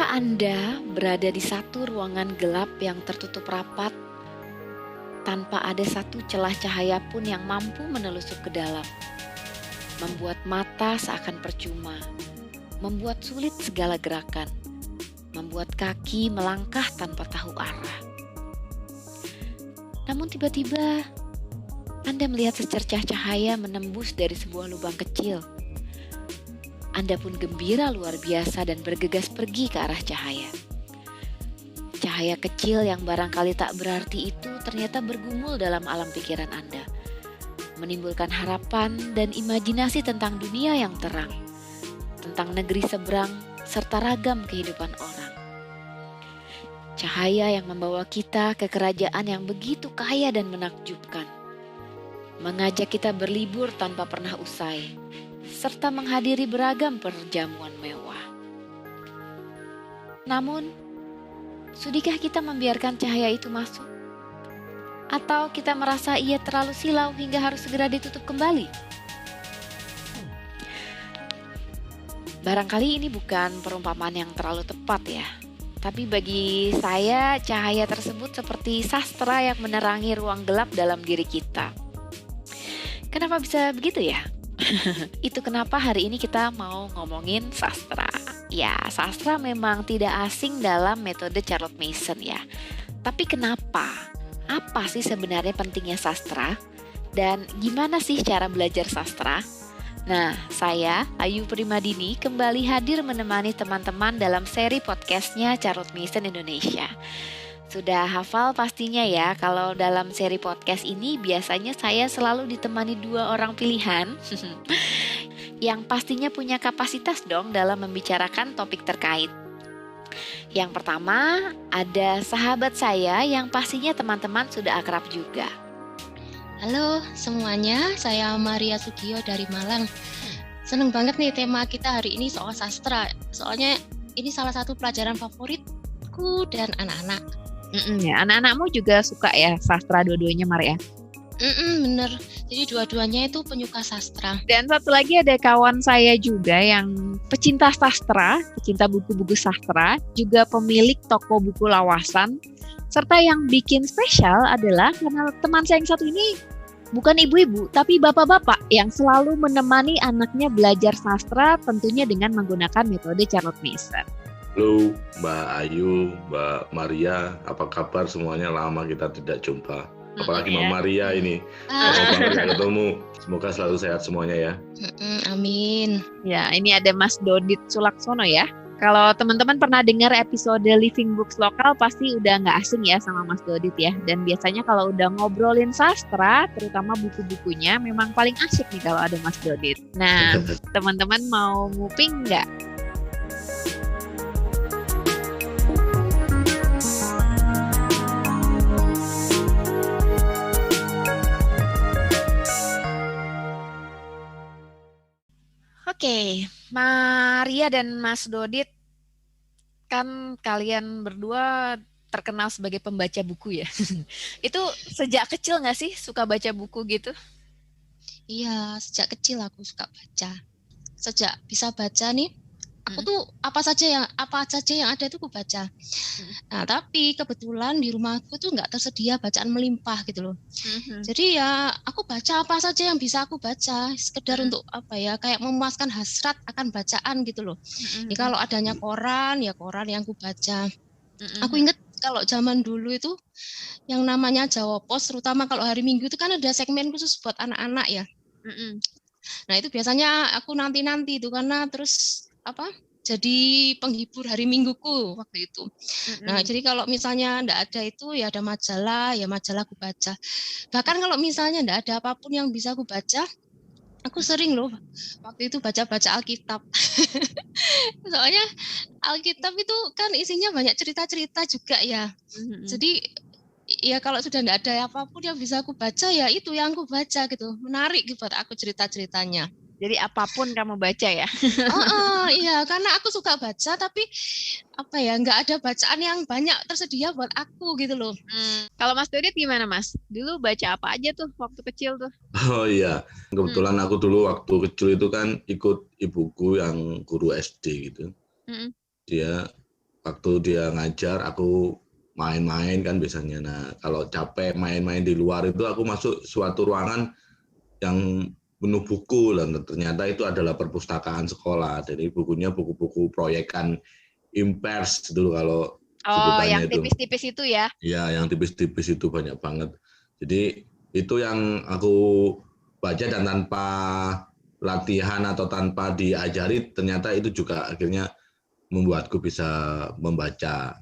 Pernahkah Anda berada di satu ruangan gelap yang tertutup rapat tanpa ada satu celah cahaya pun yang mampu menelusup ke dalam, membuat mata seakan percuma, membuat sulit segala gerakan, membuat kaki melangkah tanpa tahu arah. Namun tiba-tiba Anda melihat secercah cahaya menembus dari sebuah lubang kecil. Anda pun gembira luar biasa dan bergegas pergi ke arah cahaya. Cahaya kecil yang barangkali tak berarti itu ternyata bergumul dalam alam pikiran Anda, menimbulkan harapan dan imajinasi tentang dunia yang terang, tentang negeri seberang, serta ragam kehidupan orang. Cahaya yang membawa kita ke kerajaan yang begitu kaya dan menakjubkan, mengajak kita berlibur tanpa pernah usai, serta menghadiri beragam perjamuan mewah. Namun, sudikah kita membiarkan cahaya itu masuk? Atau kita merasa ia terlalu silau hingga harus segera ditutup kembali? Barangkali ini bukan perumpamaan yang terlalu tepat ya. Tapi bagi saya, cahaya tersebut seperti sastra yang menerangi ruang gelap dalam diri kita. Kenapa bisa begitu ya? Itu kenapa hari ini kita mau ngomongin sastra. Ya, sastra memang tidak asing dalam metode Charlotte Mason ya. Tapi kenapa? Apa sih sebenarnya pentingnya sastra? Dan gimana sih cara belajar sastra? Nah, saya, Ayu Primadini, kembali hadir menemani teman-teman dalam seri podcastnya Charlotte Mason Indonesia. Sudah hafal pastinya ya, kalau dalam seri podcast ini biasanya saya selalu ditemani 2 orang pilihan yang pastinya punya kapasitas dong dalam membicarakan topik terkait. Yang pertama, ada sahabat saya yang pastinya teman-teman sudah akrab juga. Halo semuanya, saya Maria Sugio dari Malang. Seneng banget nih tema kita hari ini soal sastra. Soalnya ini salah satu pelajaran favoritku dan anak-anak. Ya, anak-anakmu juga suka ya sastra dua-duanya, Maria? Bener. Jadi dua-duanya itu penyuka sastra. Dan satu lagi ada kawan saya juga yang pecinta sastra, pecinta buku-buku sastra, juga pemilik toko buku lawasan. Serta yang bikin spesial adalah karena teman saya yang satu ini bukan ibu-ibu, tapi bapak-bapak yang selalu menemani anaknya belajar sastra, tentunya dengan menggunakan metode Charlotte Mason. Halo Mbak Ayu, Mbak Maria, apa kabar semuanya? Lama kita tidak jumpa. Apalagi Mbak Maria ini, lama banget gak ketemu. Semoga selalu sehat semuanya ya. Amin. Ya, ini ada Mas Dodit Sulaksono ya. Kalau teman-teman pernah dengar episode Living Books Lokal, pasti udah nggak asing ya sama Mas Dodit ya. Dan biasanya kalau udah ngobrolin sastra, terutama buku-bukunya, memang paling asik nih kalau ada Mas Dodit. Nah, teman-teman mau nguping nggak? Oke, Maria dan Mas Dodit, kan kalian berdua terkenal sebagai pembaca buku ya. Itu sejak kecil nggak sih suka baca buku gitu? Iya, sejak kecil aku suka baca. Sejak bisa baca nih, aku tuh apa saja yang ada itu aku baca. Nah, tapi kebetulan di rumahku tuh nggak tersedia bacaan melimpah gitu loh. Jadi ya aku baca apa saja yang bisa aku baca, sekedar untuk apa ya, kayak memuaskan hasrat akan bacaan gitu loh. Ya, kalau adanya koran, ya koran yang aku baca. Aku inget kalau zaman dulu itu yang namanya Jawa Pos, terutama kalau hari Minggu itu kan ada segmen khusus buat anak-anak ya. Nah itu biasanya aku nanti-nanti itu karena terus jadi penghibur hari Mingguku waktu itu. Nah jadi kalau misalnya enggak ada itu ya ada majalah, ya majalah aku baca. Bahkan kalau misalnya enggak ada apapun yang bisa aku baca, aku sering loh waktu itu baca-baca Alkitab. Soalnya Alkitab itu kan isinya banyak cerita-cerita juga ya. Jadi ya kalau sudah enggak ada apapun yang bisa aku baca, ya itu yang aku baca gitu. Menarik gitu buat aku cerita-ceritanya. Jadi apapun kamu baca ya? Iya, karena aku suka baca, tapi enggak ada bacaan yang banyak tersedia buat aku gitu loh. Kalau Mas Dodit gimana Mas? Dulu baca apa aja tuh waktu kecil tuh? Oh iya, kebetulan aku dulu waktu kecil itu kan ikut ibuku yang guru SD gitu. Dia waktu dia ngajar aku main-main kan biasanya. Nah, kalau capek main-main di luar itu aku masuk suatu ruangan yang penuh buku dan ternyata itu adalah perpustakaan sekolah. Jadi bukunya buku-buku proyekan impers dulu kalau Oh, yang sebutannya itu. tipis-tipis itu ya? Ya, yang tipis-tipis itu banyak banget. Jadi itu yang aku baca dan tanpa latihan atau tanpa diajari ternyata itu juga akhirnya membuatku bisa membaca.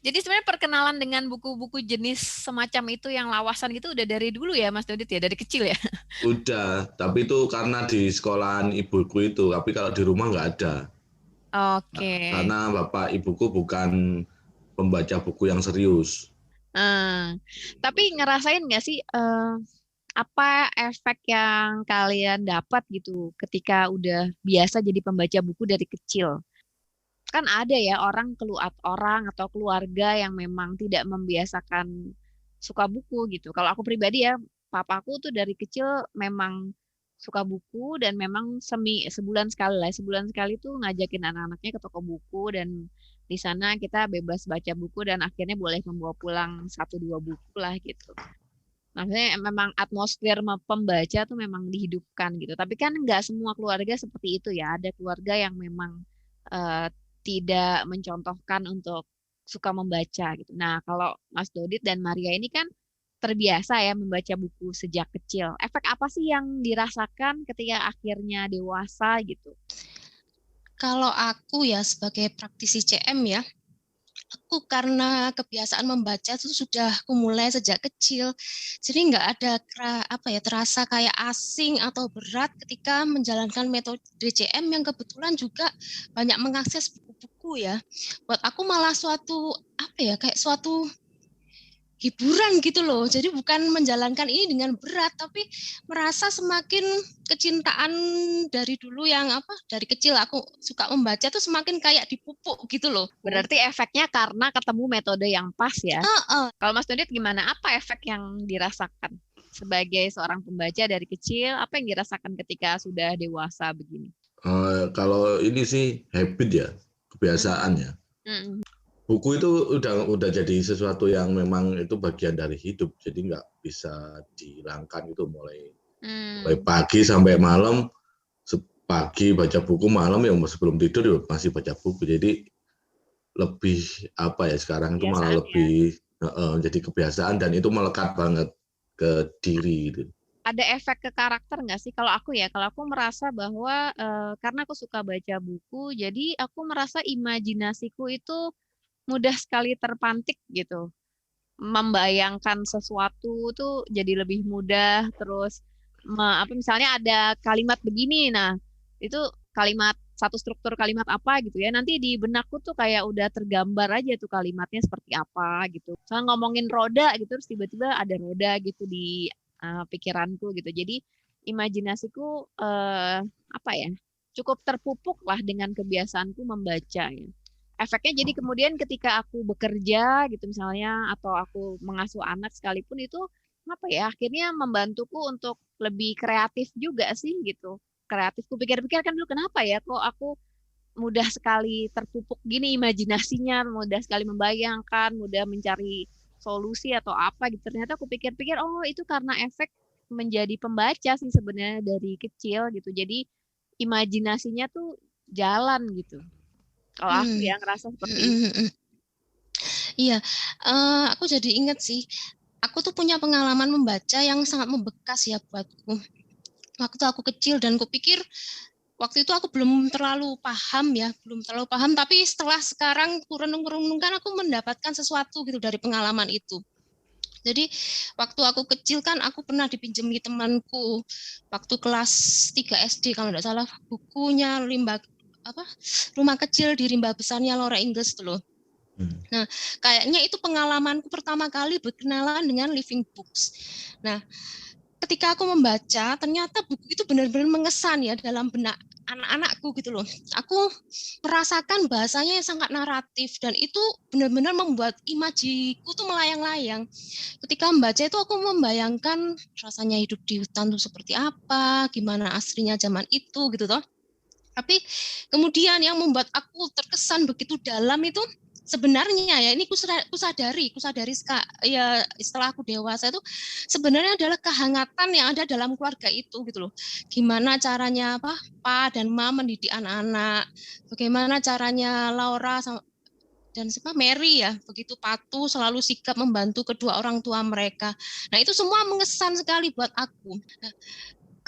Jadi sebenarnya perkenalan dengan buku-buku jenis semacam itu yang lawasan gitu udah dari dulu ya Mas Dodit ya, dari kecil ya? Udah, tapi itu karena di sekolahan ibuku itu, tapi kalau di rumah nggak ada. Oke. Karena bapak ibuku bukan pembaca buku yang serius. Tapi ngerasain nggak sih apa efek yang kalian dapat gitu ketika udah biasa jadi pembaca buku dari kecil? Kan ada ya orang atau keluarga yang memang tidak membiasakan suka buku gitu. Kalau aku pribadi ya, papaku tuh dari kecil memang suka buku dan memang sebulan sekali lah, sebulan sekali tuh ngajakin anak-anaknya ke toko buku dan di sana kita bebas baca buku dan akhirnya boleh membawa pulang 1 2 buku lah gitu. Nah, maksudnya memang atmosfer pembaca tuh memang dihidupkan gitu. Tapi kan nggak semua keluarga seperti itu ya. Ada keluarga yang memang eh, tidak mencontohkan untuk suka membaca gitu. Nah, kalau Mas Dodit dan Maria ini kan terbiasa ya membaca buku sejak kecil. Efek apa sih yang dirasakan ketika akhirnya dewasa gitu? Kalau aku ya sebagai praktisi CM ya, aku karena kebiasaan membaca itu sudah kumulai sejak kecil, jadi nggak ada terasa kayak asing atau berat ketika menjalankan metode CM yang kebetulan juga banyak mengakses buku-buku ya. Buat aku malah kayak suatu hiburan gitu loh. Jadi bukan menjalankan ini dengan berat, tapi merasa semakin kecintaan dari dulu dari kecil aku suka membaca tuh semakin kayak dipupuk gitu loh. Berarti efeknya karena ketemu metode yang pas ya. Kalau Mas Dodit gimana? Apa efek yang dirasakan sebagai seorang pembaca dari kecil? Apa yang dirasakan ketika sudah dewasa begini? Kalau ini sih habit ya, kebiasaan ya. Buku itu udah jadi sesuatu yang memang itu bagian dari hidup, jadi nggak bisa dihilangkan itu mulai pagi sampai malam, pagi baca buku, malam ya sebelum tidur ya masih baca buku. Jadi lebih apa ya sekarang itu malah lebih jadi kebiasaan dan itu melekat banget ke diri gitu. Ada efek ke karakter nggak sih? Kalau aku merasa bahwa karena aku suka baca buku, jadi aku merasa imajinasiku itu mudah sekali terpantik gitu. Membayangkan sesuatu tuh jadi lebih mudah. Terus misalnya ada kalimat begini, nah itu kalimat satu struktur kalimat apa gitu ya. Nanti di benakku tuh kayak udah tergambar aja tuh kalimatnya seperti apa gitu. Misalnya ngomongin roda gitu, terus tiba-tiba ada roda gitu di pikiranku gitu. Jadi imajinasiku cukup terpupuk lah dengan kebiasaanku membaca ya. Efeknya jadi kemudian ketika aku bekerja gitu misalnya atau aku mengasuh anak sekalipun itu akhirnya membantuku untuk lebih kreatif juga sih gitu. Kreatif kupikir-pikir kan dulu kenapa ya kok aku mudah sekali terpupuk gini imajinasinya, mudah sekali membayangkan, mudah mencari solusi atau apa gitu. Ternyata aku pikir-pikir oh itu karena efek menjadi pembaca sih sebenarnya dari kecil gitu. Jadi imajinasinya tuh jalan gitu. Kalau aku ya ngerasa seperti itu. Iya, aku jadi ingat sih, aku tuh punya pengalaman membaca yang sangat membekas ya buatku. Waktu aku kecil dan kupikir waktu itu aku belum terlalu paham, tapi setelah sekarang kurenung-renungkan aku mendapatkan sesuatu gitu dari pengalaman itu. Jadi waktu aku kecil kan aku pernah dipinjemi temanku waktu kelas 3 SD kalau tidak salah bukunya Rumah Kecil di Rimba Besarnya Laura Ingalls tuh loh. Nah, kayaknya itu pengalamanku pertama kali berkenalan dengan living books. Nah, ketika aku membaca, ternyata buku itu benar-benar mengesan ya dalam benak anak-anakku gitu loh. Aku merasakan bahasanya yang sangat naratif dan itu benar-benar membuat imajiku tuh melayang-layang. Ketika membaca itu aku membayangkan rasanya hidup di hutan tuh seperti apa, gimana aslinya zaman itu gitu toh. Tapi kemudian yang membuat aku terkesan begitu dalam itu sebenarnya ya ini kusadari ya setelah aku dewasa itu sebenarnya adalah kehangatan yang ada dalam keluarga itu gitu loh. Gimana caranya Pa dan Ma mendidik anak-anak, bagaimana caranya Laura dan Mary ya begitu patuh, selalu sigap membantu kedua orang tua mereka. Nah itu semua mengesan sekali buat aku. Nah,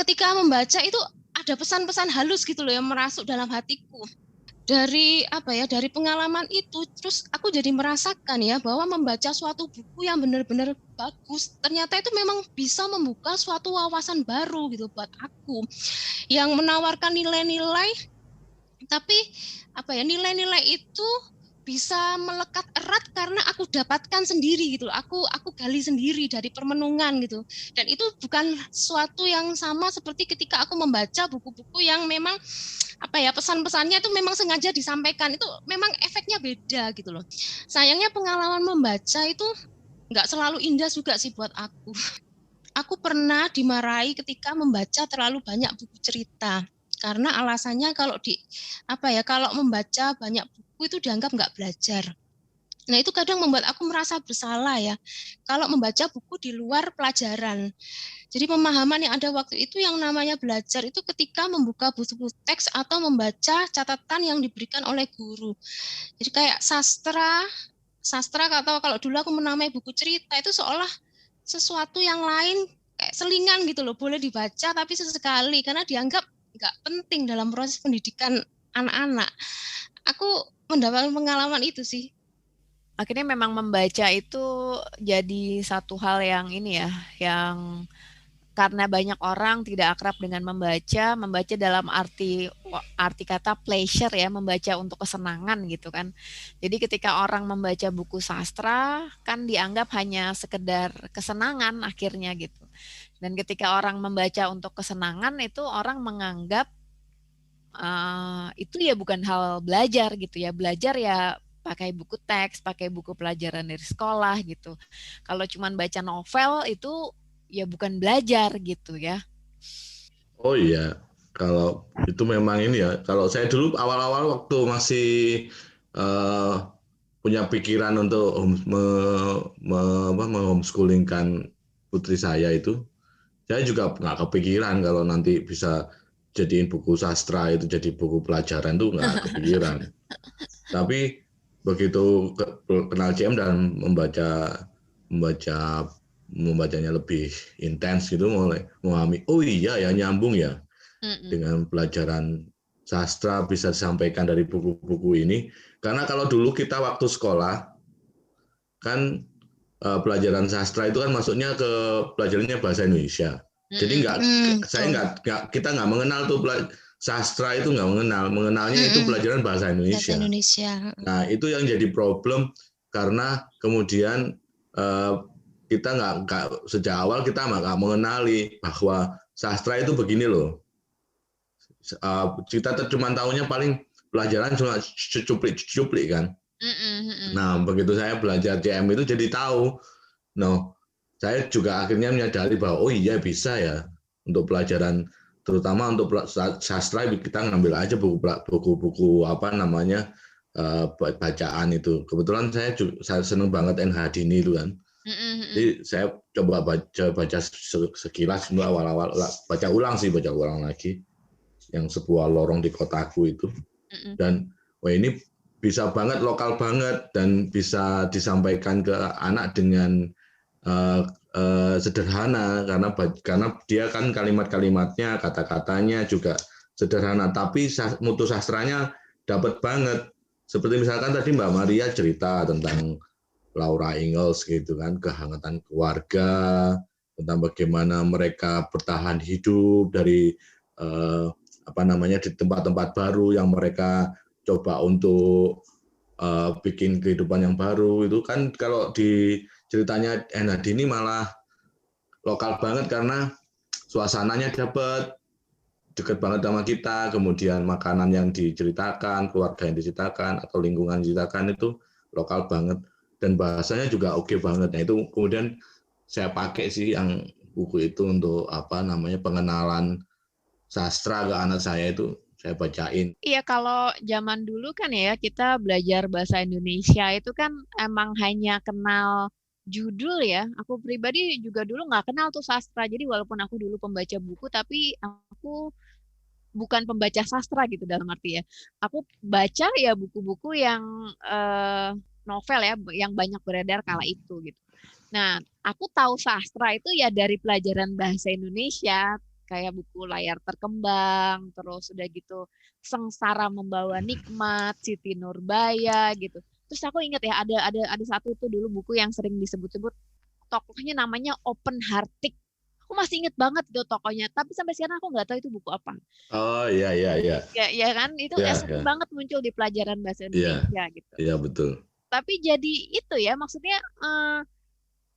ketika membaca itu ada pesan-pesan halus gitu loh yang merasuk dalam hatiku. Dari pengalaman itu terus aku jadi merasakan ya bahwa membaca suatu buku yang benar-benar bagus ternyata itu memang bisa membuka suatu wawasan baru gitu buat aku yang menawarkan nilai-nilai, tapi nilai-nilai itu bisa melekat erat karena aku dapatkan sendiri gitu. Aku gali sendiri dari permenungan gitu. Dan itu bukan suatu yang sama seperti ketika aku membaca buku-buku yang memang pesan-pesannya itu memang sengaja disampaikan. Itu memang efeknya beda gitu loh. Sayangnya pengalaman membaca itu nggak selalu indah juga sih buat aku. Aku pernah dimarahi ketika membaca terlalu banyak buku cerita. Karena alasannya kalau membaca banyak buku itu dianggap nggak belajar. Nah itu kadang membuat aku merasa bersalah ya kalau membaca buku di luar pelajaran. Jadi pemahaman yang ada waktu itu yang namanya belajar itu ketika membuka buku teks atau membaca catatan yang diberikan oleh guru. Jadi kayak sastra atau kalau dulu aku menamai buku cerita itu seolah sesuatu yang lain kayak selingan gitu loh, boleh dibaca tapi sesekali karena dianggap nggak penting dalam proses pendidikan anak-anak. Aku mendapatkan pengalaman itu sih. Akhirnya memang membaca itu jadi satu hal yang ini ya, yang karena banyak orang tidak akrab dengan membaca dalam arti kata pleasure ya, membaca untuk kesenangan gitu kan. Jadi ketika orang membaca buku sastra kan dianggap hanya sekedar kesenangan akhirnya gitu. Dan ketika orang membaca untuk kesenangan itu orang menganggap itu ya bukan hal belajar gitu ya. Belajar ya pakai buku teks, pakai buku pelajaran dari sekolah gitu. Kalau cuman baca novel itu ya bukan belajar gitu ya. Oh iya, kalau itu memang ini ya. Kalau saya dulu awal-awal waktu masih punya pikiran untuk homeschoolingkan putri saya itu, saya juga nggak kepikiran kalau nanti bisa jadiin buku sastra itu jadi buku pelajaran tuh nggak kepikiran. Tapi begitu kenal CM dan membacanya lebih intens gitu, mulai memahami oh iya ya nyambung ya dengan pelajaran sastra bisa disampaikan dari buku-buku ini. Karena kalau dulu kita waktu sekolah kan pelajaran sastra itu kan masuknya ke pelajarannya bahasa Indonesia. Jadi kita nggak mengenal tuh sastra itu nggak mengenalnya itu pelajaran bahasa Indonesia. Nah itu yang jadi problem karena kemudian kita nggak sejak awal kita nggak mengenali bahwa sastra itu begini loh. Kita cuma tahunya paling pelajaran cuma cuplik kan. Nah begitu saya belajar CM itu jadi tahu. Saya juga akhirnya menyadari bahwa oh iya bisa ya untuk pelajaran terutama untuk sastra kita ngambil aja buku-buku bacaan itu. Kebetulan saya seneng banget NH Dini itu kan. Jadi saya coba baca sekilas dulu awal-awal, baca ulang lagi yang sebuah lorong di kotaku itu. Dan wah ini bisa banget, lokal banget dan bisa disampaikan ke anak dengan sederhana karena dia kan kalimat-kalimatnya, kata-katanya juga sederhana, tapi mutu sastranya dapat banget. Seperti misalkan tadi Mbak Maria cerita tentang Laura Ingalls gitu kan, kehangatan keluarga, tentang bagaimana mereka bertahan hidup dari di tempat-tempat baru yang mereka coba untuk bikin kehidupan yang baru. Itu kan kalau di ceritanya NH Dini malah lokal banget karena suasananya dapat dekat banget sama kita, kemudian makanan yang diceritakan, keluarga yang diceritakan atau lingkungan yang diceritakan itu lokal banget dan bahasanya juga oke banget. Nah itu kemudian saya pakai sih buku itu untuk pengenalan sastra ke anak saya itu. saya bacain. Iya, kalau zaman dulu kan ya kita belajar bahasa Indonesia itu kan emang hanya kenal judul ya. Aku pribadi juga dulu nggak kenal tuh sastra. Jadi walaupun aku dulu pembaca buku, tapi aku bukan pembaca sastra gitu dalam arti ya. Aku baca ya buku-buku yang novel ya, yang banyak beredar kala itu gitu. Nah, aku tahu sastra itu ya dari pelajaran bahasa Indonesia, kayak buku Layar Terkembang, terus udah gitu Sengsara Membawa Nikmat, Siti Nurbaya gitu. Terus aku ingat ya ada satu tuh dulu buku yang sering disebut-sebut, tokohnya namanya Open Hearted. Aku masih inget banget itu tokohnya, tapi sampai sekarang aku nggak tahu itu buku apa. Oh iya. Ya kan, itu sering banget muncul di pelajaran bahasa Indonesia gitu. Iya betul. Tapi jadi itu ya, maksudnya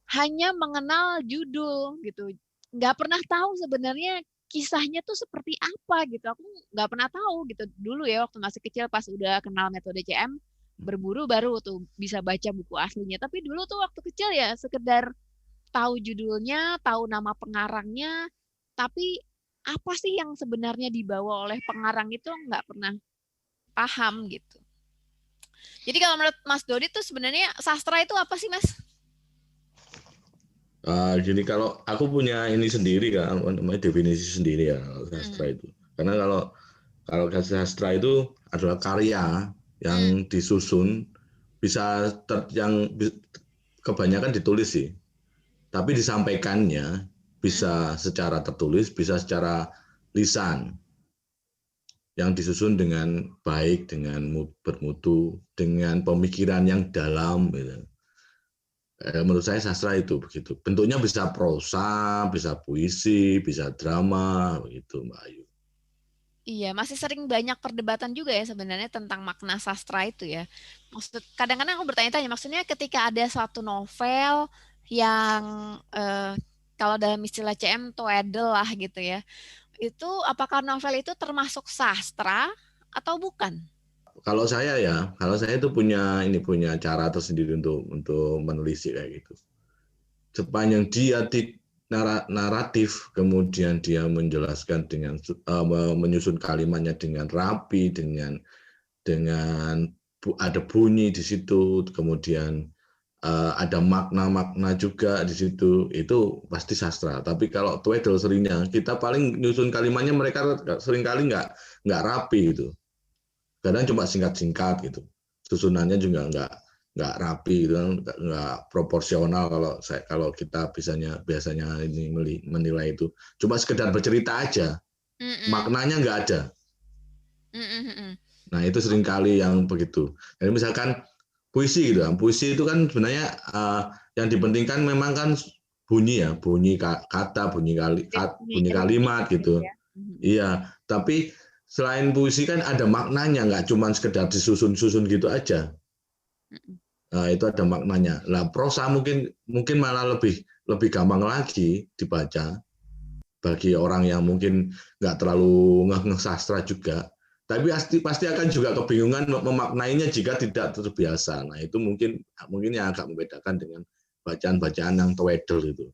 hanya mengenal judul gitu, nggak pernah tahu sebenarnya kisahnya tuh seperti apa gitu. Aku nggak pernah tahu gitu dulu ya waktu masih kecil, pas udah kenal metode CM berburu baru tuh bisa baca buku aslinya. Tapi dulu tuh waktu kecil ya sekedar tahu judulnya, tahu nama pengarangnya, tapi apa sih yang sebenarnya dibawa oleh pengarang itu nggak pernah paham gitu. Jadi kalau menurut Mas Dodi tuh sebenarnya sastra itu apa sih, Mas? Jadi kalau aku punya ini sendiri kan, namanya definisi sendiri ya sastra itu. Karena kalau sastra itu adalah karya yang disusun, yang kebanyakan ditulis sih, tapi disampaikannya bisa secara tertulis, bisa secara lisan, yang disusun dengan baik, dengan bermutu, dengan pemikiran yang dalam gitu. Menurut saya sastra itu begitu. Bentuknya bisa prosa, bisa puisi, bisa drama, begitu Mbak Ayu. Iya, masih sering banyak perdebatan juga ya sebenarnya tentang makna sastra itu ya. Kadang-kadang aku bertanya-tanya, maksudnya ketika ada suatu novel yang kalau dalam istilah CM toedel lah gitu ya, itu apakah novel itu termasuk sastra atau bukan? Kalau saya itu punya cara tersendiri untuk menulis kayak gitu. Sepanjang dia naratif, kemudian dia menjelaskan dengan menyusun kalimatnya dengan rapi, dengan ada bunyi di situ, kemudian ada makna-makna juga di situ, itu pasti sastra. Tapi kalau Tweedle seringnya kita paling nyusun kalimatnya mereka seringkali nggak rapi gitu. Kadang cuma singkat-singkat gitu, susunannya juga nggak rapi gitu, nggak proporsional. Kalau kita biasanya ini menilai itu cuma sekedar bercerita aja, maknanya nggak ada. Nah itu seringkali yang begitu. Jadi misalkan puisi gitu, puisi itu kan sebenarnya yang dipentingkan memang kan bunyi ya, bunyi kata, bunyi kalimat gitu. Iya, tapi selain puisi kan ada maknanya, nggak cuma sekedar disusun-susun gitu aja. Nah, itu ada maknanya. Lah prosa mungkin malah lebih gampang lagi dibaca bagi orang yang mungkin nggak terlalu ngeh sastra juga. Tapi pasti akan juga kebingungan memaknainya jika tidak terbiasa. Nah, itu mungkin yang agak membedakan dengan bacaan-bacaan yang Tweedle itu.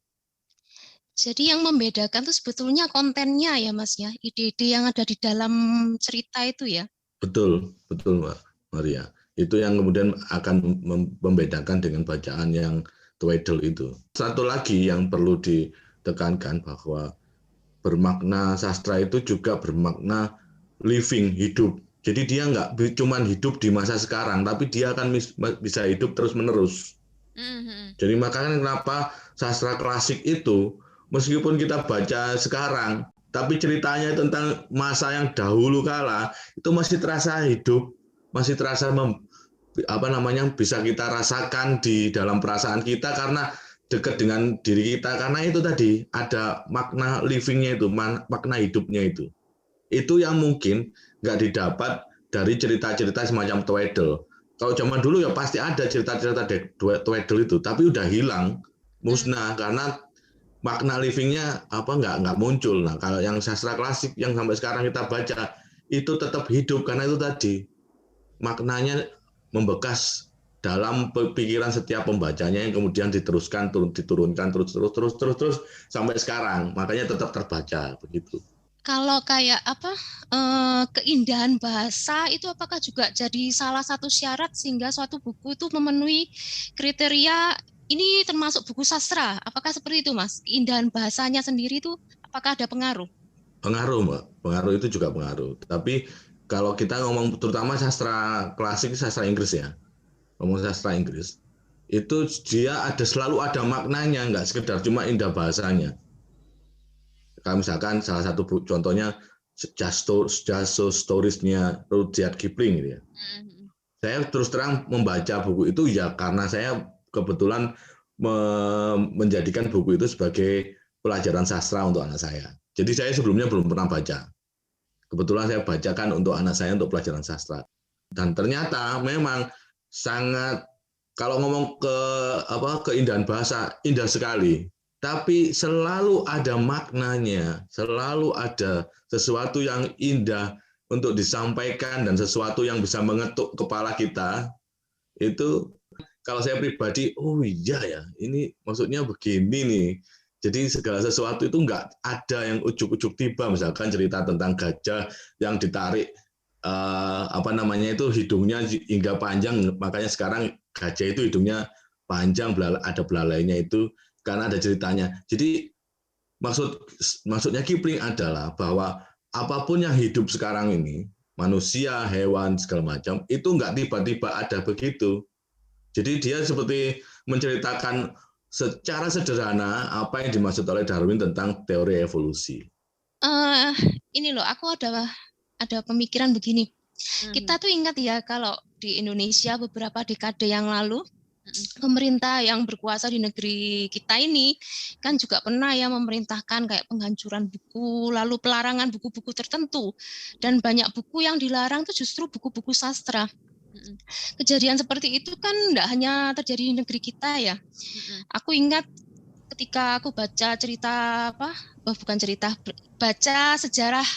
Jadi yang membedakan itu sebetulnya kontennya ya Mas ya, ide-ide yang ada di dalam cerita itu ya. Betul Mbak Maria. Itu yang kemudian akan membedakan dengan bacaan yang Tweedle itu. Satu lagi yang perlu ditekankan bahwa bermakna sastra itu juga bermakna living, hidup. Jadi dia nggak cuma hidup di masa sekarang, tapi dia akan bisa hidup terus-menerus. Jadi makanya kenapa sastra klasik itu meskipun kita baca sekarang, tapi ceritanya tentang masa yang dahulu kala itu masih terasa hidup, masih terasa bisa kita rasakan di dalam perasaan kita karena dekat dengan diri kita, karena itu tadi ada makna livingnya itu, makna hidupnya itu. Itu yang mungkin nggak didapat dari cerita-cerita semacam Tweedle. Kalau zaman dulu ya pasti ada cerita-cerita Tweedle itu, tapi udah hilang, musnah karena makna livingnya nggak muncul. Nah kalau yang sastra klasik yang sampai sekarang kita baca itu tetap hidup karena itu tadi maknanya membekas dalam pikiran setiap pembacanya yang kemudian diturunkan terus sampai sekarang, makanya tetap terbaca begitu. Kalau kayak apa keindahan bahasa itu apakah juga jadi salah satu syarat sehingga suatu buku itu memenuhi kriteria ini termasuk buku sastra? Apakah seperti itu, Mas? Keindahan bahasanya sendiri itu apakah ada pengaruh? Pengaruh, Mbak. Pengaruh itu juga pengaruh. Tapi kalau kita ngomong terutama sastra klasik, sastra Inggris ya, ngomong sastra Inggris, itu dia selalu ada maknanya, nggak sekedar cuma indah bahasanya. Kalau misalkan salah satu contohnya Just So Stories-nya Rudyard Kipling gitu ya. Saya terus terang membaca buku itu ya karena saya kebetulan menjadikan buku itu sebagai pelajaran sastra untuk anak saya. Jadi saya sebelumnya belum pernah baca. Kebetulan saya bacakan untuk anak saya untuk pelajaran sastra. Dan ternyata memang sangat, kalau ngomong keindahan bahasa, indah sekali. Tapi selalu ada maknanya, selalu ada sesuatu yang indah untuk disampaikan dan sesuatu yang bisa mengetuk kepala kita. Itu kalau saya pribadi, oh iya ya, ini maksudnya begini nih. Jadi segala sesuatu itu nggak ada yang ujuk-ujuk tiba. Misalkan cerita tentang gajah yang ditarik itu hidungnya hingga panjang, makanya sekarang gajah itu hidungnya panjang, ada belalainya itu karena ada ceritanya. Jadi maksudnya Kipling adalah bahwa apapun yang hidup sekarang ini, manusia, hewan, segala macam, itu nggak tiba-tiba ada begitu. Jadi dia seperti menceritakan secara sederhana apa yang dimaksud oleh Darwin tentang teori evolusi. Ini loh, aku ada pemikiran begini. Kita tuh ingat ya kalau di Indonesia beberapa dekade yang lalu, pemerintah yang berkuasa di negeri kita ini kan juga pernah ya memerintahkan kayak penghancuran buku, lalu pelarangan buku-buku tertentu, dan banyak buku yang dilarang itu justru buku-buku sastra. Kejadian seperti itu kan tidak hanya terjadi di negeri kita ya. Aku ingat ketika aku baca baca sejarah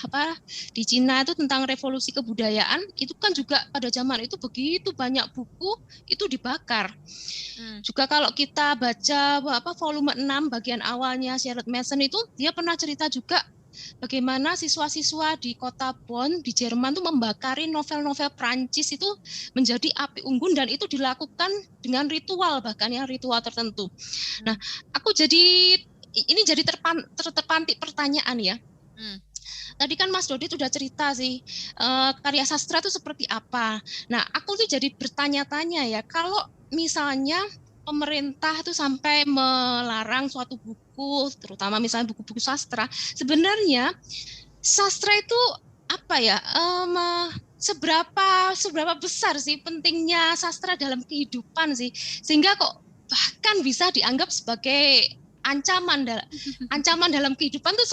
di Cina itu tentang revolusi kebudayaan, itu kan juga pada zaman itu begitu banyak buku itu dibakar. Juga kalau kita baca volume 6 bagian awalnya Charlotte Mason itu, dia pernah cerita juga bagaimana siswa-siswa di kota Bonn di Jerman itu membakari novel-novel Prancis itu menjadi api unggun, dan itu dilakukan dengan ritual, bahkan yang ritual tertentu. Nah, aku ini jadi terpantik pertanyaan ya. Tadi kan Mas Dodi sudah cerita sih karya sastra itu seperti apa. Nah, aku tuh jadi bertanya-tanya ya, kalau misalnya pemerintah itu sampai melarang suatu buku, terutama misalnya buku-buku sastra, sebenarnya sastra itu apa ya? Seberapa besar sih pentingnya sastra dalam kehidupan sih, sehingga kok bahkan bisa dianggap sebagai ancaman dalam kehidupan tuh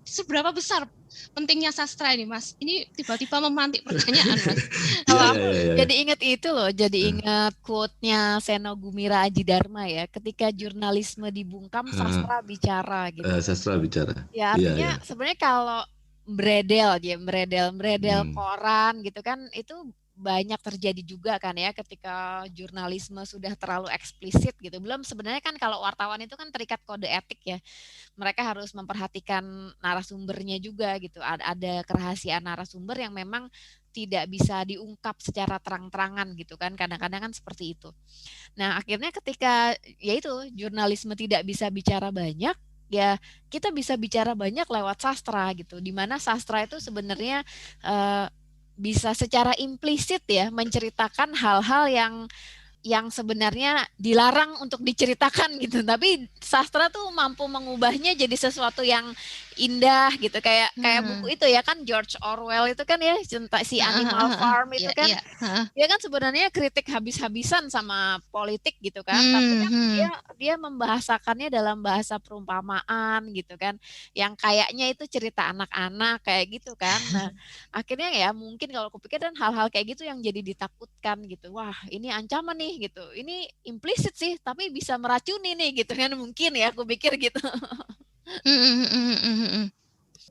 seberapa besar pentingnya sastra ini, Mas? Ini tiba-tiba memantik pertanyaan, Mas. Kalau aku jadi ingat itu loh, jadi ingat quote-nya Seno Gumira Aji Dharma ya, ketika jurnalisme dibungkam, sastra bicara gitu. Sastra bicara. Ya artinya sebenarnya kalau beredel koran gitu kan, itu banyak terjadi juga kan ya ketika jurnalisme sudah terlalu eksplisit gitu. Belum sebenarnya kan kalau wartawan itu kan terikat kode etik ya. Mereka harus memperhatikan narasumbernya juga gitu. Ada kerahasiaan narasumber yang memang tidak bisa diungkap secara terang-terangan gitu kan. Kadang-kadang kan seperti itu. Nah, akhirnya ketika yaitu jurnalisme tidak bisa bicara banyak, ya kita bisa bicara banyak lewat sastra gitu. Di mana sastra itu sebenarnya bisa secara implisit ya menceritakan hal-hal yang sebenarnya dilarang untuk diceritakan gitu, tapi sastra tuh mampu mengubahnya jadi sesuatu yang indah gitu, kayak buku itu ya kan, George Orwell itu kan ya, si Animal Farm itu kan dia kan sebenarnya kritik habis-habisan sama politik gitu kan, tapi kan dia membahasakannya dalam bahasa perumpamaan gitu kan, yang kayaknya itu cerita anak-anak kayak gitu kan. Nah akhirnya ya mungkin kalau aku pikir dan hal-hal kayak gitu yang jadi ditakutkan gitu, wah ini ancaman nih gitu, ini implisit sih tapi bisa meracuni nih gitu kan, mungkin ya aku pikir gitu.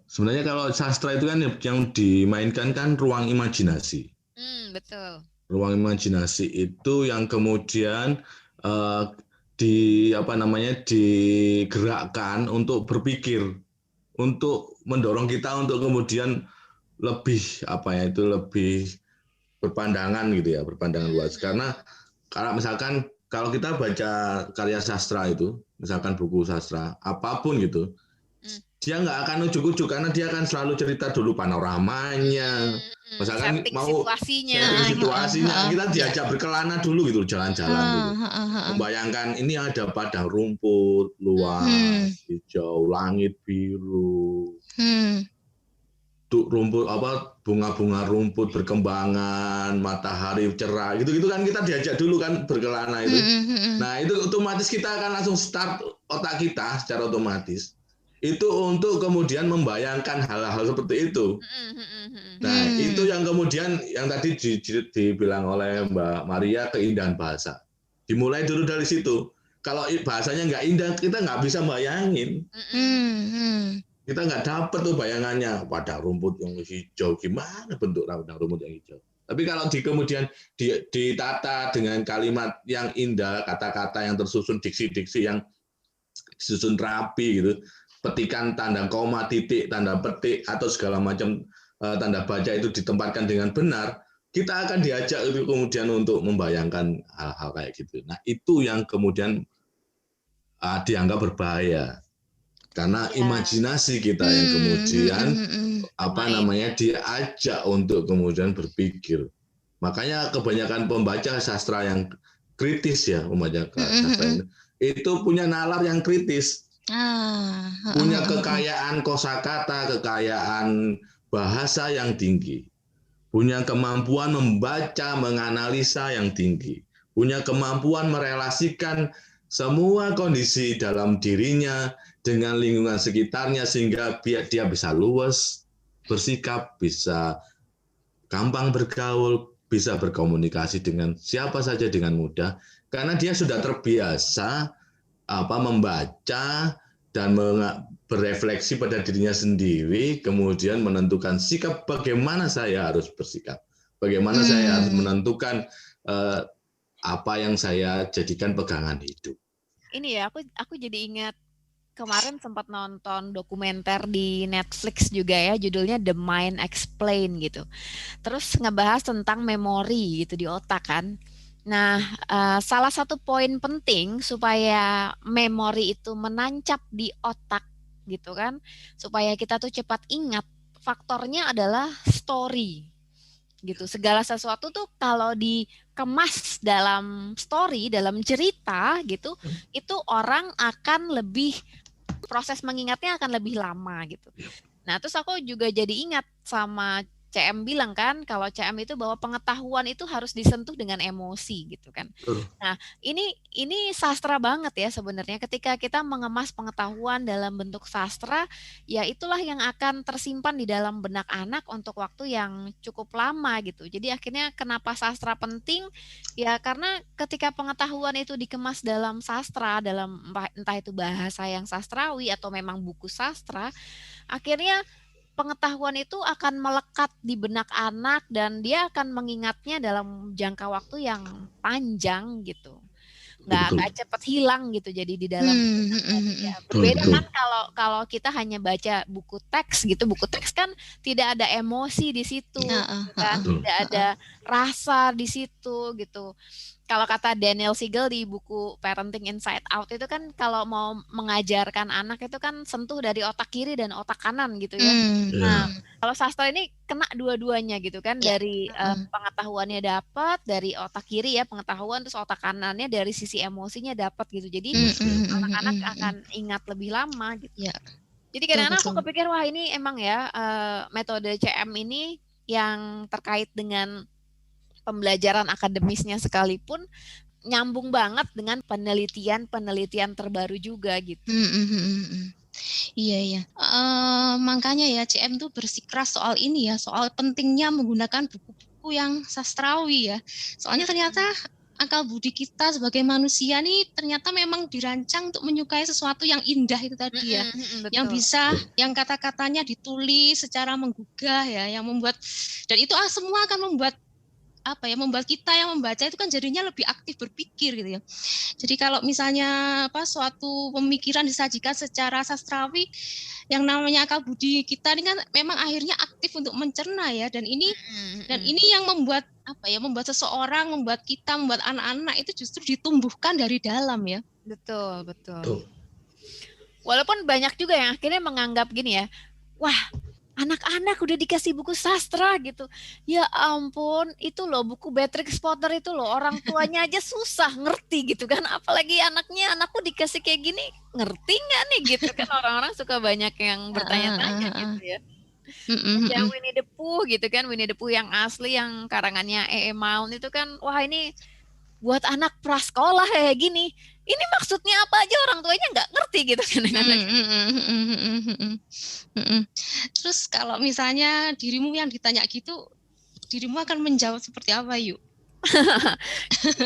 Sebenarnya kalau sastra itu kan yang dimainkan kan ruang imajinasi. Betul. Ruang imajinasi itu yang kemudian digerakkan untuk berpikir. untuk mendorong kita untuk kemudian lebih lebih berpandangan gitu ya, berpandangan luas. Karena kalau misalkan kalau kita baca karya sastra itu, misalkan buku sastra apapun gitu, dia nggak akan ujuk-ujuk karena dia akan selalu cerita dulu panoramanya, misalkan setting mau situasinya, kita diajak berkelana dulu gitu, jalan-jalan dulu, membayangkan ini ada padang rumput luas, hijau, langit biru, rumput bunga-bunga rumput berkembangan, matahari cerah, gitu kan kita diajak dulu kan berkelana itu. Nah itu otomatis kita akan langsung start otak kita secara otomatis itu untuk kemudian membayangkan hal-hal seperti itu. Nah itu yang kemudian yang tadi dibilang oleh Mbak Maria, keindahan bahasa. Dimulai dulu dari situ. Kalau bahasanya nggak indah, kita nggak bisa bayangin. Kita nggak dapat tuh bayangannya, padang rumput yang hijau, gimana bentuk padang rumput yang hijau. Tapi kalau kemudian ditata dengan kalimat yang indah, kata-kata yang tersusun, diksi-diksi yang disusun rapi gitu, petikan tanda koma, titik, tanda petik, atau segala macam tanda baca itu ditempatkan dengan benar, kita akan diajak itu kemudian untuk membayangkan hal-hal kayak gitu. Nah itu yang kemudian dianggap berbahaya. Karena imajinasi kita yang kemudian diajak untuk kemudian berpikir. Makanya kebanyakan pembaca sastra yang kritis ya, membaca sastra itu punya nalar yang kritis. Punya kekayaan kosakata, kekayaan bahasa yang tinggi. Punya kemampuan membaca, menganalisa yang tinggi. Punya kemampuan merelasikan semua kondisi dalam dirinya dengan lingkungan sekitarnya sehingga dia bisa luas bersikap, bisa gampang bergaul, bisa berkomunikasi dengan siapa saja dengan mudah karena dia sudah terbiasa membaca dan berefleksi pada dirinya sendiri, kemudian menentukan sikap bagaimana saya harus bersikap, bagaimana saya harus menentukan apa yang saya jadikan pegangan hidup. Ini ya, aku jadi ingat kemarin sempat nonton dokumenter di Netflix juga ya, judulnya The Mind Explained gitu. Terus ngebahas tentang memori gitu di otak kan. Nah, salah satu poin penting supaya memori itu menancap di otak gitu kan, supaya kita tuh cepat ingat, faktornya adalah story gitu. Segala sesuatu tuh kalau dikemas dalam story, dalam cerita gitu, itu orang akan lebih, proses mengingatnya akan lebih lama gitu. Nah, terus aku juga jadi ingat sama CM bilang kan, kalau CM itu bahwa pengetahuan itu harus disentuh dengan emosi gitu kan. Nah, ini sastra banget ya sebenarnya. Ketika kita mengemas pengetahuan dalam bentuk sastra, ya itulah yang akan tersimpan di dalam benak anak untuk waktu yang cukup lama gitu. Jadi akhirnya kenapa sastra penting? Ya karena ketika pengetahuan itu dikemas dalam sastra, dalam entah itu bahasa yang sastrawi atau memang buku sastra, akhirnya pengetahuan itu akan melekat di benak anak dan dia akan mengingatnya dalam jangka waktu yang panjang gitu. Nggak cepat hilang gitu jadi di dalam ya. Berbeda kan kalau kita hanya baca buku teks gitu, buku teks kan tidak ada emosi di situ kan, tidak ada rasa di situ gitu. Kalau kata Daniel Siegel di buku Parenting Inside Out itu kan kalau mau mengajarkan anak itu kan sentuh dari otak kiri dan otak kanan gitu ya. Nah, kalau sastra ini kena dua-duanya gitu kan, dari pengetahuannya dapat dari otak kiri ya pengetahuan, terus otak kanannya dari sisi emosinya dapat gitu. Jadi anak-anak akan ingat lebih lama gitu. Jadi kadang-kadang aku kepikir wah ini emang ya metode CM ini yang terkait dengan pembelajaran akademisnya sekalipun nyambung banget dengan penelitian terbaru juga gitu. Iya. Makanya ya CM tuh bersikeras soal ini ya, soal pentingnya menggunakan buku-buku yang sastrawi ya. Soalnya ternyata akal budi kita sebagai manusia nih ternyata memang dirancang untuk menyukai sesuatu yang indah itu tadi ya. Yang bisa, yang kata-katanya ditulis secara menggugah ya, yang membuat, dan itu semua akan membuat membuat kita yang membaca itu kan jadinya lebih aktif berpikir gitu ya. Jadi kalau misalnya suatu pemikiran disajikan secara sastrawi, yang namanya akal budi kita ini kan memang akhirnya aktif untuk mencerna ya, dan ini yang membuat membuat seseorang, membuat kita, membuat anak-anak itu justru ditumbuhkan dari dalam ya. Betul. Walaupun banyak juga yang akhirnya menganggap gini ya, wah, anak-anak udah dikasih buku sastra gitu. Ya ampun, itu loh buku Beatrix Potter itu loh, orang tuanya aja susah ngerti gitu kan. Apalagi anakku dikasih kayak gini, ngerti nggak nih gitu kan. Orang-orang suka banyak yang bertanya-tanya gitu ya. Yang Winnie the Pooh gitu kan, Winnie the Pooh yang asli, yang karangannya E.E. Maun itu kan, wah ini buat anak prasekolah kayak gini. Ini maksudnya apa aja orang tuanya nggak ngerti gitu kan. Terus kalau misalnya dirimu yang ditanya gitu, dirimu akan menjawab seperti apa, Yu?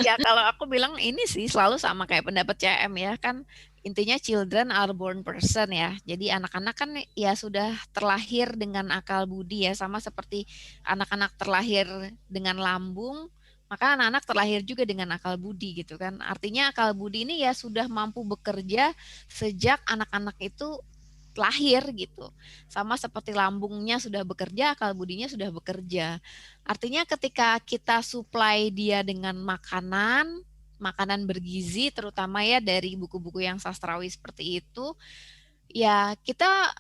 Ya kalau aku bilang ini sih selalu sama kayak pendapat CM ya kan, intinya children are born person ya. Jadi anak-anak kan ya sudah terlahir dengan akal budi ya, sama seperti anak-anak terlahir dengan lambung, maka anak-anak terlahir juga dengan akal budi gitu kan. Artinya akal budi ini ya sudah mampu bekerja sejak anak-anak itu lahir gitu. Sama seperti lambungnya sudah bekerja, akal budinya sudah bekerja. Artinya ketika kita supply dia dengan makanan bergizi, terutama ya dari buku-buku yang sastrawi seperti itu, ya kita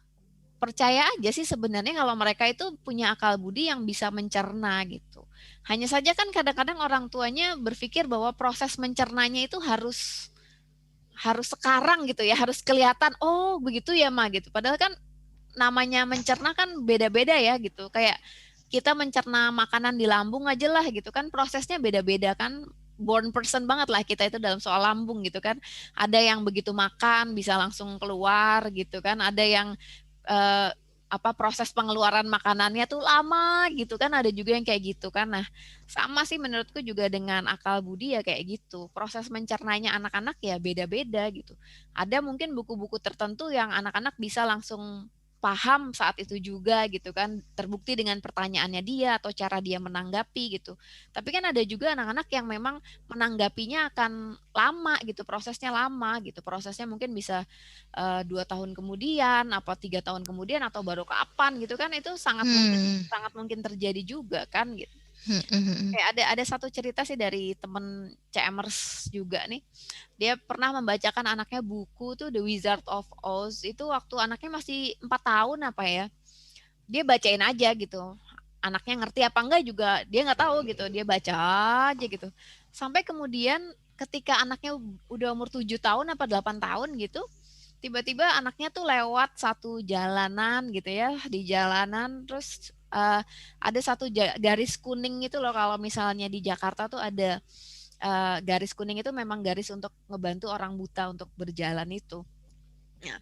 percaya aja sih sebenarnya kalau mereka itu punya akal budi yang bisa mencerna gitu. Hanya saja kan kadang-kadang orang tuanya berpikir bahwa proses mencernanya itu harus sekarang gitu ya, harus kelihatan, oh begitu ya Ma gitu. Padahal kan namanya mencerna kan beda-beda ya gitu. Kayak kita mencerna makanan di lambung aja lah gitu kan, prosesnya beda-beda kan. Born person banget lah kita itu dalam soal lambung gitu kan. Ada yang begitu makan bisa langsung keluar gitu kan. Ada yang proses pengeluaran makanannya tuh lama gitu kan, ada juga yang kayak gitu kan. Nah sama sih menurutku juga dengan akal budi ya kayak gitu, proses mencernanya anak-anak ya beda-beda gitu. Ada mungkin buku-buku tertentu yang anak-anak bisa langsung paham saat itu juga gitu kan, terbukti dengan pertanyaannya dia atau cara dia menanggapi gitu. Tapi kan ada juga anak-anak yang memang menanggapinya akan lama gitu, prosesnya lama gitu, prosesnya mungkin bisa 2 tahun kemudian, 3 tahun kemudian, atau baru kapan gitu kan, itu sangat mungkin terjadi juga kan gitu. Kayak ada satu cerita sih dari temen CMers juga nih. Dia pernah membacakan anaknya buku tuh The Wizard of Oz. Itu waktu anaknya masih 4 tahun apa ya. Dia bacain aja gitu. Anaknya ngerti apa enggak juga dia nggak tahu gitu. Dia baca aja gitu. Sampai kemudian ketika anaknya udah umur 7 tahun apa 8 tahun gitu, tiba-tiba anaknya tuh lewat satu jalanan gitu ya. Di jalanan terus ada satu garis kuning itu loh, kalau misalnya di Jakarta tuh ada garis kuning itu memang garis untuk ngebantu orang buta untuk berjalan itu. Nah,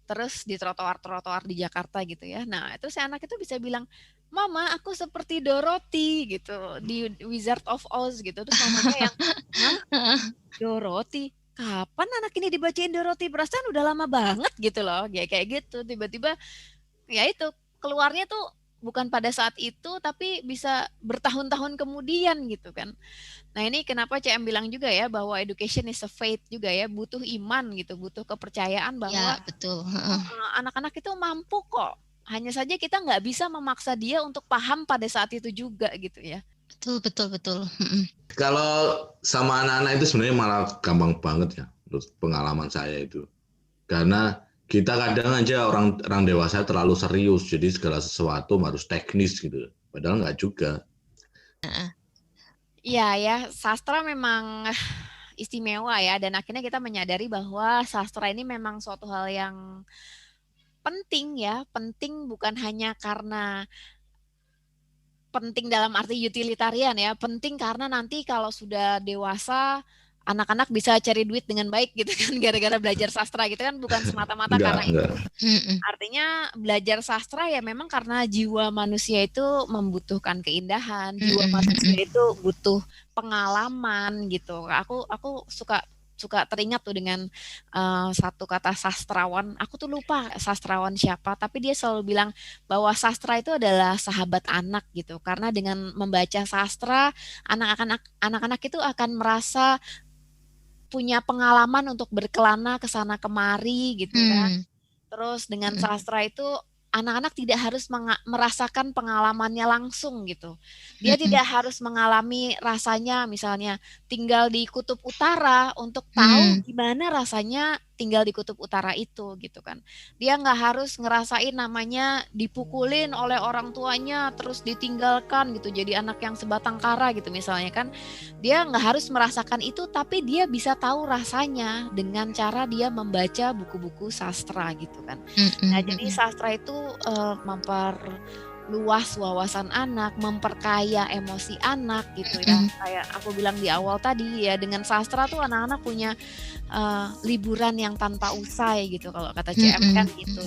terus di trotoar-trotoar di Jakarta gitu ya. Nah, itu si anak itu bisa bilang, "Mama, aku seperti Dorothy gitu di Wizard of Oz gitu." Terus mamanya yang, "Hah? Dorothy? Kapan anak ini dibacain Dorothy? Perasaan udah lama banget gitu loh." Kayak gitu. Tiba-tiba ya itu keluarnya tuh bukan pada saat itu, tapi bisa bertahun-tahun kemudian gitu kan. Nah ini kenapa CM bilang juga ya bahwa education is a faith juga ya, butuh iman gitu, butuh kepercayaan bahwa ya, betul. Anak-anak itu mampu kok. Hanya saja kita nggak bisa memaksa dia untuk paham pada saat itu juga gitu ya. Betul. Kalau sama anak-anak itu sebenarnya malah gampang banget ya, menurut pengalaman saya itu. Karena kita kadang aja orang dewasa terlalu serius, jadi segala sesuatu harus teknis gitu. Padahal nggak juga. Iya ya, sastra memang istimewa ya, dan akhirnya kita menyadari bahwa sastra ini memang suatu hal yang penting ya, penting bukan hanya karena penting dalam arti utilitarian ya, penting karena nanti kalau sudah dewasa anak-anak bisa cari duit dengan baik gitu kan, gara-gara belajar sastra gitu kan, bukan semata-mata karena itu. Artinya belajar sastra ya memang karena jiwa manusia itu membutuhkan keindahan, jiwa manusia itu butuh pengalaman gitu. Aku suka suka teringat tuh dengan satu kata sastrawan. Aku tuh lupa sastrawan siapa, tapi dia selalu bilang bahwa sastra itu adalah sahabat anak gitu. Karena dengan membaca sastra, anak-anak itu akan merasa punya pengalaman untuk berkelana ke sana kemari gitu kan. Terus dengan sastra itu anak-anak tidak harus merasakan pengalamannya langsung gitu. Dia tidak harus mengalami rasanya misalnya tinggal di kutub utara untuk tahu gimana rasanya tinggal di kutub utara itu gitu kan. Dia nggak harus ngerasain namanya dipukulin oleh orang tuanya terus ditinggalkan gitu jadi anak yang sebatang kara gitu misalnya kan. Dia nggak harus merasakan itu tapi dia bisa tahu rasanya dengan cara dia membaca buku-buku sastra gitu kan. Nah jadi sastra itu memperluas wawasan anak, memperkaya emosi anak gitu ya. Kayak aku bilang di awal tadi ya dengan sastra tuh anak-anak punya liburan yang tanpa usai gitu kalau kata CM kan gitu.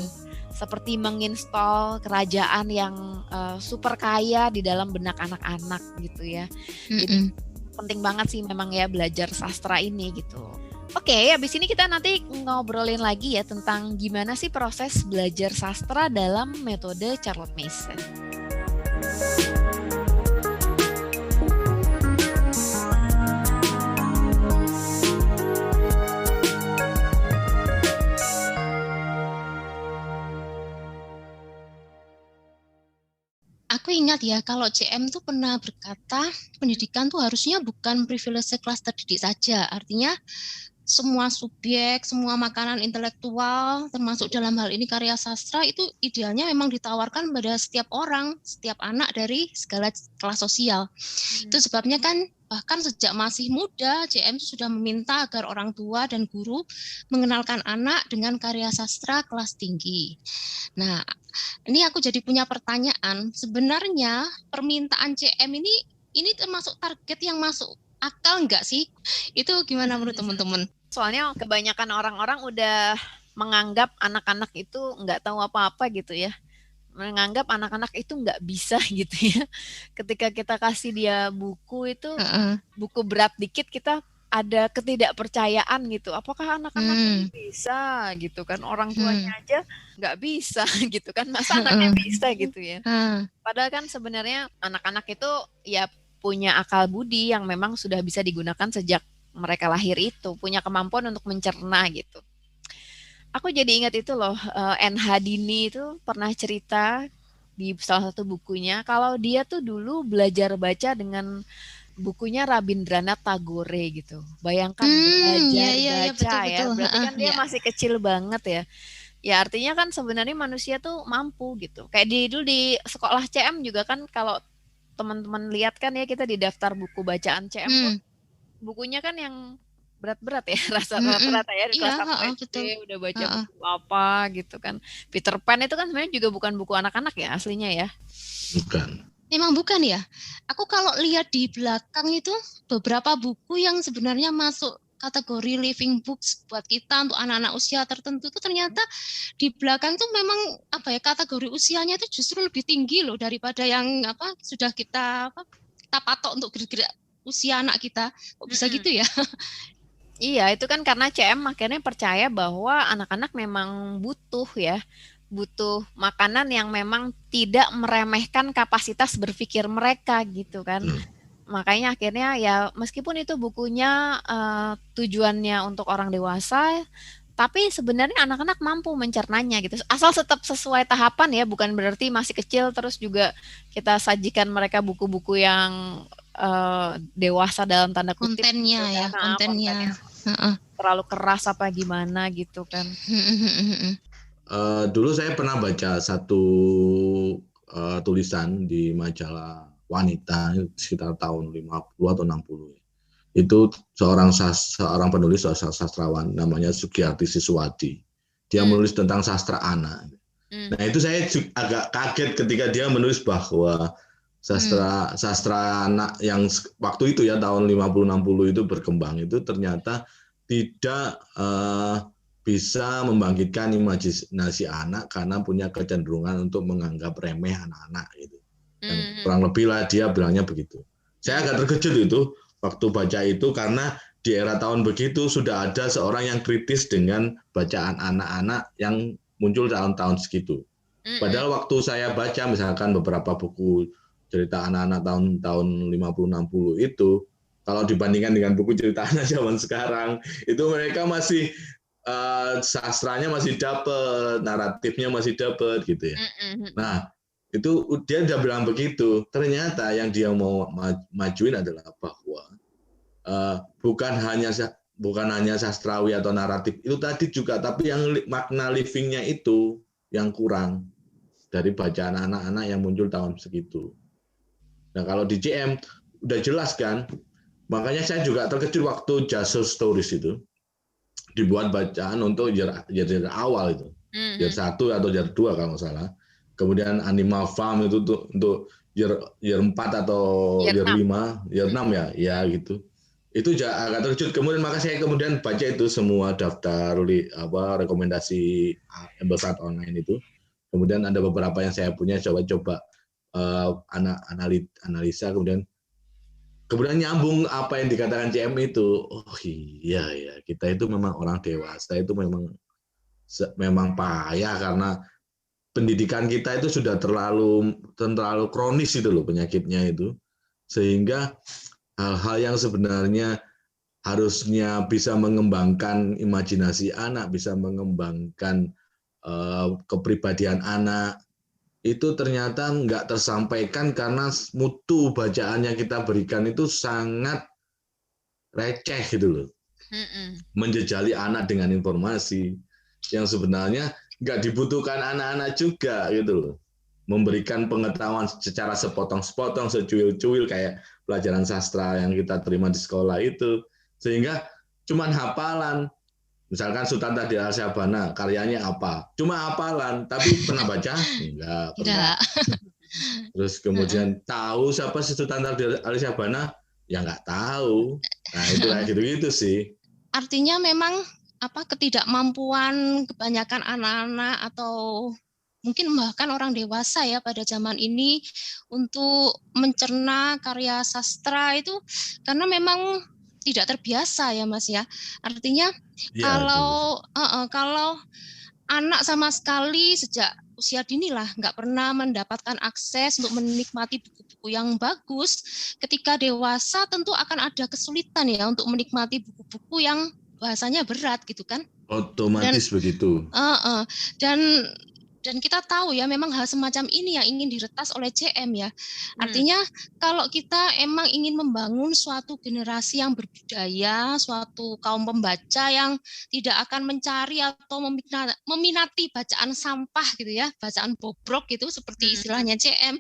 Seperti menginstal kerajaan yang super kaya di dalam benak anak-anak gitu ya. Jadi penting banget sih memang ya belajar sastra ini gitu. Oke, habis ini kita nanti ngobrolin lagi ya tentang gimana sih proses belajar sastra dalam metode Charlotte Mason. Aku ingat ya kalau CM tuh pernah berkata pendidikan tuh harusnya bukan privilege kelas terdidik saja. Artinya semua subjek, semua makanan intelektual, termasuk dalam hal ini karya sastra itu idealnya memang ditawarkan pada setiap orang, setiap anak dari segala kelas sosial. Itu sebabnya kan bahkan sejak masih muda CM sudah meminta agar orang tua dan guru mengenalkan anak dengan karya sastra kelas tinggi. Nah, ini aku jadi punya pertanyaan, sebenarnya permintaan CM ini termasuk target yang masuk akal nggak sih? Itu gimana menurut teman-teman? Soalnya kebanyakan orang-orang udah menganggap anak-anak itu nggak tahu apa-apa gitu ya. Menganggap anak-anak itu nggak bisa gitu ya. Ketika kita kasih dia buku itu, buku berat dikit kita ada ketidakpercayaan gitu. Apakah anak-anak ini bisa gitu kan? Orang tuanya aja nggak bisa gitu kan. Masa anaknya bisa gitu ya. Padahal kan sebenarnya anak-anak itu ya punya akal budi yang memang sudah bisa digunakan sejak mereka lahir itu. Punya kemampuan untuk mencerna gitu. Aku jadi ingat itu loh, NH Dini itu pernah cerita di salah satu bukunya kalau dia tuh dulu belajar baca dengan bukunya Rabindranath Tagore gitu. Bayangkan belajar baca ya, berarti kan dia masih kecil banget ya. Ya artinya kan sebenarnya manusia tuh mampu gitu. Kayak dulu di sekolah CM juga kan kalau teman-teman lihat kan ya kita di daftar buku bacaan CM pun bukunya kan yang berat-berat ya rata-rata ya di kelas 1 SD udah baca buku apa gitu kan. Peter Pan itu kan sebenarnya juga bukan buku anak-anak ya aslinya ya. Bukan. Memang bukan ya. Aku kalau lihat di belakang itu beberapa buku yang sebenarnya masuk kategori living books buat kita untuk anak-anak usia tertentu itu ternyata di belakang tuh memang kategori usianya itu justru lebih tinggi loh daripada yang sudah kita patok untuk gerak usia anak kita. Kok bisa gitu ya? Iya, itu kan karena CM akhirnya percaya bahwa anak-anak memang butuh makanan yang memang tidak meremehkan kapasitas berpikir mereka gitu kan. Makanya akhirnya ya meskipun itu bukunya tujuannya untuk orang dewasa, tapi sebenarnya anak-anak mampu mencernanya gitu. Asal tetap sesuai tahapan ya, bukan berarti masih kecil terus juga kita sajikan mereka buku-buku yang dewasa dalam tanda kutip kontennya gitu, ya kontennya terlalu keras apa gimana gitu kan. Dulu saya pernah baca satu tulisan di majalah Wanita sekitar tahun 50 atau 60. Itu seorang penulis, seorang sastrawan namanya Sugiyarti Siswadi. Dia menulis tentang sastra anak. Nah itu saya agak kaget ketika dia menulis bahwa sastra anak yang waktu itu ya tahun 50-60 itu berkembang itu ternyata tidak bisa membangkitkan imajinasi anak karena punya kecenderungan untuk menganggap remeh anak-anak gitu. Dan kurang lebih lah dia bilangnya begitu. Saya agak terkejut itu waktu baca itu karena di era tahun begitu sudah ada seorang yang kritis dengan bacaan anak-anak yang muncul tahun-tahun segitu. Padahal waktu saya baca misalkan beberapa buku cerita anak-anak tahun-tahun 50-60 itu, kalau dibandingkan dengan buku cerita anak zaman sekarang, itu mereka masih sastranya masih dapet, naratifnya masih dapet gitu ya. Nah, itu dia udah bilang begitu. Ternyata yang dia mau majuin adalah bahwa bukan hanya sastrawi atau naratif itu tadi juga, tapi yang makna livingnya itu yang kurang dari bacaan anak-anak yang muncul tahun segitu. Nah kalau di JM udah jelas kan, makanya saya juga terkejut waktu Just Stories itu dibuat bacaan untuk year awal itu, year 1 atau year 2 kalau nggak salah. Kemudian Animal Farm itu untuk year 4 atau year 5, year 6 ya gitu. Itu agak terkejut. Kemudian maka saya kemudian baca itu semua daftar rekomendasi Embosat Online itu. Kemudian ada beberapa yang saya punya coba analisa, kemudian nyambung apa yang dikatakan CM itu. Oh iya ya, kita itu memang orang dewasa itu memang payah karena pendidikan kita itu sudah terlalu kronis itu loh penyakitnya itu, sehingga hal-hal yang sebenarnya harusnya bisa mengembangkan imajinasi anak, bisa mengembangkan kepribadian anak, itu ternyata nggak tersampaikan karena mutu bacaan yang kita berikan itu sangat receh gitu loh. Menjejali anak dengan informasi yang sebenarnya nggak dibutuhkan anak-anak juga gitu loh. Memberikan pengetahuan secara sepotong-sepotong, secuil-cuil kayak pelajaran sastra yang kita terima di sekolah itu, sehingga cuman hafalan. Misalkan Sultan Tadi Al-Syabana karyanya apa? Cuma hafalan, tapi pernah baca? Enggak pernah. Terus kemudian tahu siapa si Sultan Tadi Al-Syabana? Ya nggak tahu. Nah itu kayak gitu-gitu sih. Artinya memang ketidakmampuan kebanyakan anak-anak atau mungkin bahkan orang dewasa ya pada zaman ini untuk mencerna karya sastra itu karena memang tidak terbiasa ya Mas ya. Artinya ya, kalau anak sama sekali sejak usia dini lah nggak pernah mendapatkan akses untuk menikmati buku-buku yang bagus, ketika dewasa tentu akan ada kesulitan ya untuk menikmati buku-buku yang bahasanya berat gitu kan. Otomatis begitu. Dan kita tahu ya memang hal semacam ini yang ingin diretas oleh CM ya. Artinya kalau kita emang ingin membangun suatu generasi yang berbudaya, suatu kaum pembaca yang tidak akan mencari atau meminati bacaan sampah gitu ya, bacaan bobrok gitu seperti istilahnya CM.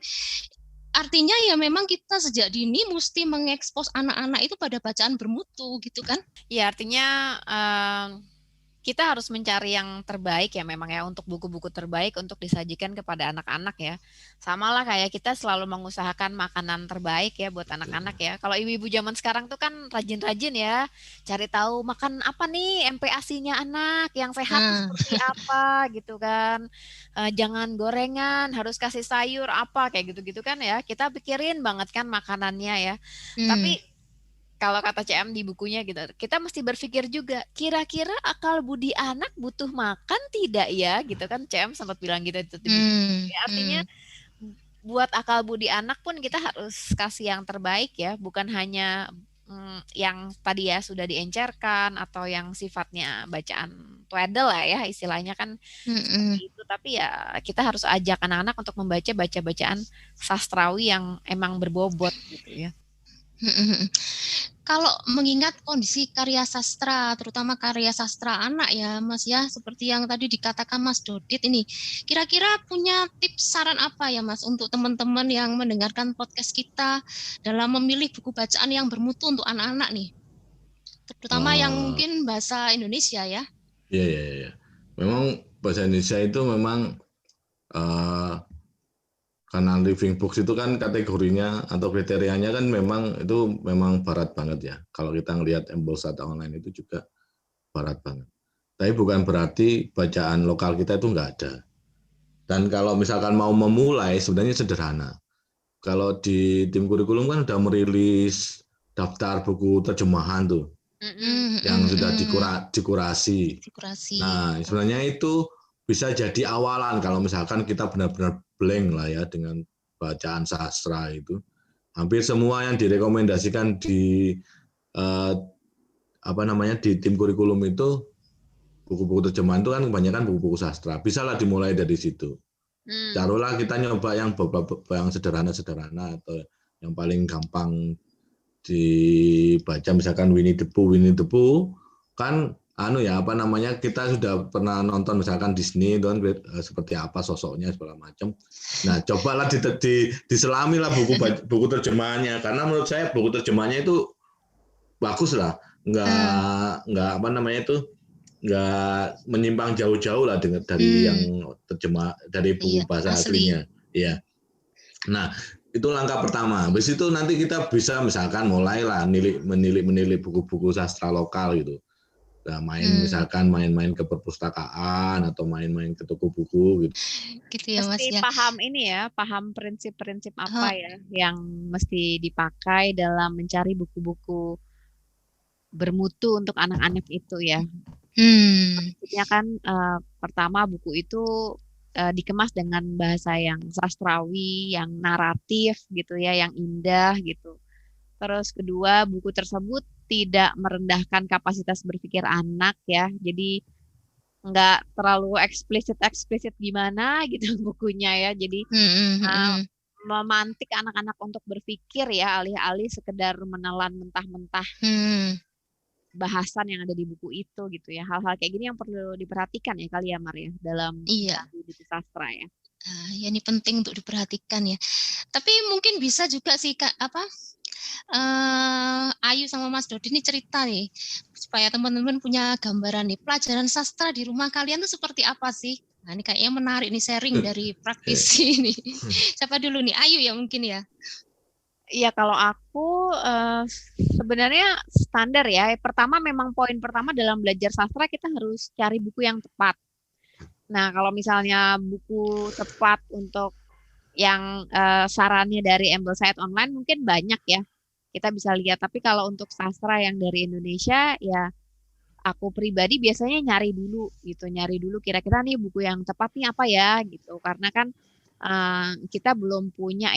Artinya ya memang kita sejak dini mesti mengekspos anak-anak itu pada bacaan bermutu gitu kan. Ya artinya kita harus mencari yang terbaik ya memang ya untuk buku-buku terbaik untuk disajikan kepada anak-anak ya. Sama lah kayak kita selalu mengusahakan makanan terbaik ya buat anak-anak ya. Kalau ibu-ibu zaman sekarang tuh kan rajin-rajin ya cari tahu makan apa nih MPASI-nya anak yang sehat seperti apa gitu kan. Jangan gorengan, harus kasih sayur apa kayak gitu-gitu kan ya. Kita pikirin banget kan makanannya ya. Tapi kalau kata CM di bukunya gitu, kita mesti berpikir juga, kira-kira akal budi anak butuh makan tidak ya? Gitu kan CM sempat bilang gitu itu di buku. Ya, artinya buat akal budi anak pun kita harus kasih yang terbaik ya, bukan hanya yang tadi ya sudah diencerkan atau yang sifatnya bacaan twaddle lah ya istilahnya kan seperti itu. Tapi ya kita harus ajak anak-anak untuk membaca bacaan sastrawi yang emang berbobot gitu ya. Kalau mengingat kondisi karya sastra, terutama karya sastra anak ya Mas ya, seperti yang tadi dikatakan Mas Dodit ini, kira-kira punya tips saran apa ya Mas untuk teman-teman yang mendengarkan podcast kita dalam memilih buku bacaan yang bermutu untuk anak-anak nih, terutama yang mungkin bahasa Indonesia ya? Iya. Memang bahasa Indonesia itu memang karena living books itu kan kategorinya atau kriterianya kan memang barat banget ya. Kalau kita ngelihat Embosat Online itu juga barat banget. Tapi bukan berarti bacaan lokal kita itu nggak ada. Dan kalau misalkan mau memulai sebenarnya sederhana. Kalau di tim kurikulum kan udah merilis daftar buku terjemahan tuh. yang sudah dikurasi. Nah, sebenarnya itu bisa jadi awalan kalau misalkan kita benar-benar blank lah ya dengan bacaan sastra itu. Hampir semua yang direkomendasikan di di tim kurikulum itu, buku-buku terjemahan itu kan kebanyakan buku-buku sastra. Bisalah dimulai dari situ. Taruhlah kita nyoba yang yang sederhana-sederhana atau yang paling gampang dibaca, misalkan Winnie the Pooh kan kita sudah pernah nonton misalkan Disney itu kan seperti apa sosoknya segala macam. Nah, cobalah diselami lah buku terjemahannya, karena menurut saya buku terjemahannya itu bagus lah, nggak nggak menyimpang jauh-jauh lah dari yang terjemah dari buku bahasa aslinya. Iya. Nah, itu langkah pertama. Habis itu nanti kita bisa misalkan mulailah menilik buku-buku sastra lokal gitu. Nah, misalkan main-main ke perpustakaan atau main-main ke toko buku gitu. Gitu ya, Mas ya. Paham prinsip-prinsip apa ya yang mesti dipakai dalam mencari buku-buku bermutu untuk anak-anak itu ya. Maksudnya kan pertama buku itu dikemas dengan bahasa yang sastrawi, yang naratif gitu ya, yang indah gitu. Terus kedua, buku tersebut tidak merendahkan kapasitas berpikir anak ya. Jadi nggak terlalu eksplisit gimana gitu bukunya ya. Jadi memantik anak-anak untuk berpikir ya, alih-alih sekedar menelan mentah-mentah bahasan yang ada di buku itu gitu ya. Hal-hal kayak gini yang perlu diperhatikan ya kali ya, Mar ya, dalam buku sastra ya. Ya ini penting untuk diperhatikan ya. Tapi mungkin bisa juga sih Ayu sama Mas Dodi ini cerita nih supaya teman-teman punya gambaran nih, pelajaran sastra di rumah kalian tuh seperti apa sih? Nah, ini kayaknya menarik nih, sharing dari praktisi ini. Siapa dulu nih? Ayu ya mungkin ya. Iya, kalau aku sebenarnya standar ya. Pertama, memang poin pertama dalam belajar sastra kita harus cari buku yang tepat. Nah, kalau misalnya buku tepat untuk yang sarannya dari Ambleside Online mungkin banyak ya, kita bisa lihat. Tapi kalau untuk sastra yang dari Indonesia ya, aku pribadi biasanya nyari dulu kira-kira nih buku yang tepat nih apa ya gitu. Karena kan kita belum punya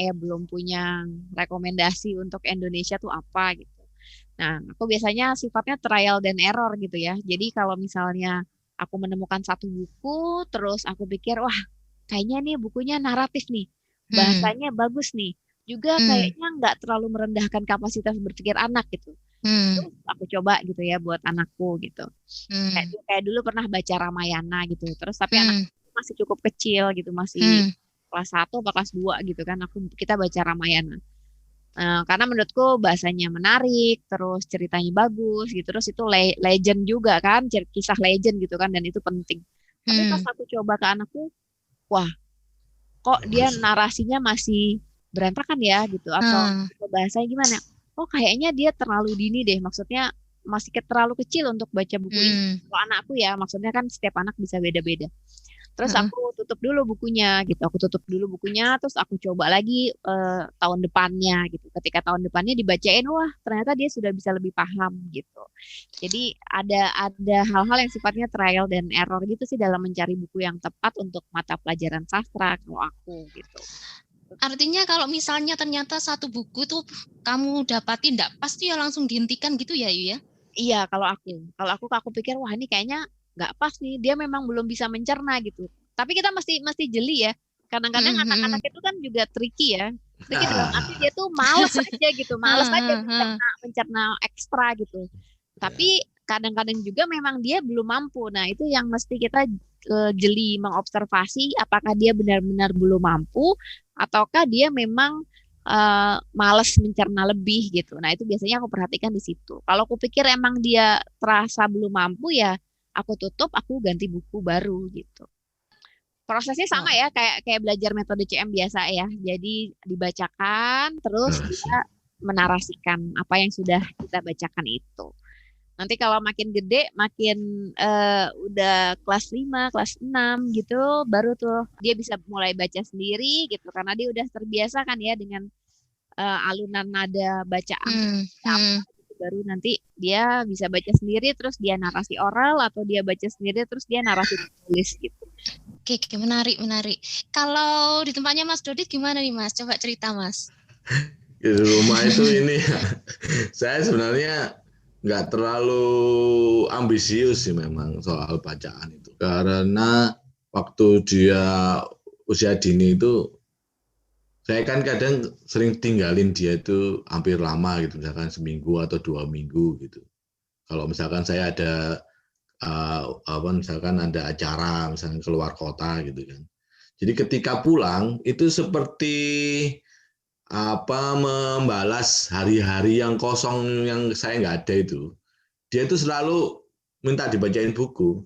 rekomendasi untuk Indonesia tuh apa gitu. Nah, aku biasanya sifatnya trial dan error gitu ya. Jadi kalau misalnya aku menemukan satu buku, terus aku pikir, wah kayaknya nih bukunya naratif nih, bahasanya bagus nih, juga kayaknya nggak terlalu merendahkan kapasitas berpikir anak gitu. Terus aku coba gitu ya buat anakku gitu. Kayak dulu pernah baca Ramayana gitu. Terus tapi anakku masih cukup kecil gitu, masih kelas 1 atau kelas 2 gitu kan. Kita baca Ramayana. Karena menurutku bahasanya menarik, terus ceritanya bagus gitu. Terus itu legend juga kan, kisah legend gitu kan, dan itu penting. Tapi pas aku coba ke anakku, wah kok dia narasinya masih berantakan ya gitu, atau bahasanya gimana? Oh kayaknya dia terlalu dini deh, maksudnya masih terlalu kecil untuk baca buku ini. Kalau anakku ya, maksudnya kan setiap anak bisa beda-beda. Terus aku tutup dulu bukunya gitu, terus aku coba lagi tahun depannya gitu. Ketika tahun depannya dibacain, wah ternyata dia sudah bisa lebih paham gitu. Jadi ada hal-hal yang sifatnya trial dan error gitu sih dalam mencari buku yang tepat untuk mata pelajaran sastra kalau aku gitu. Artinya kalau misalnya ternyata satu buku tuh kamu dapatin enggak pasti ya langsung dihentikan gitu ya, Yu ya? Iya, kalau aku pikir wah ini kayaknya nggak pas nih, dia memang belum bisa mencerna gitu. Tapi kita masih jeli ya. Kadang-kadang anak-anak itu kan juga tricky ya. Tricky dalam arti dia tuh males aja gitu, mencerna ekstra gitu. Tapi kadang-kadang juga memang dia belum mampu. Nah, itu yang mesti kita jeli mengobservasi apakah dia benar-benar belum mampu ataukah dia memang malas mencerna lebih gitu. Nah, itu biasanya aku perhatikan di situ. Kalau aku pikir emang dia terasa belum mampu ya aku tutup, aku ganti buku baru gitu. Prosesnya sama ya, kayak belajar metode CM biasa ya. Jadi dibacakan, terus kita menarasikan apa yang sudah kita bacakan itu. Nanti kalau makin gede, makin udah kelas 5, kelas 6 gitu, baru tuh dia bisa mulai baca sendiri gitu. Karena dia udah terbiasa kan ya dengan alunan nada bacaan. baru nanti dia bisa baca sendiri terus dia narasi oral atau dia baca sendiri terus dia narasi tulis gitu. Oke, menarik. Kalau di tempatnya Mas Dodit gimana nih Mas? Coba cerita Mas. Di rumah itu ini saya sebenarnya nggak terlalu ambisius sih memang soal bacaan itu. Karena waktu dia usia dini itu, saya kan kadang sering tinggalin dia itu hampir lama gitu, misalkan seminggu atau 2 minggu gitu. Kalau misalkan saya ada misalkan ada acara, misalkan keluar kota gitu kan. Jadi ketika pulang itu seperti membalas hari-hari yang kosong yang saya nggak ada itu. Dia itu selalu minta dibacain buku.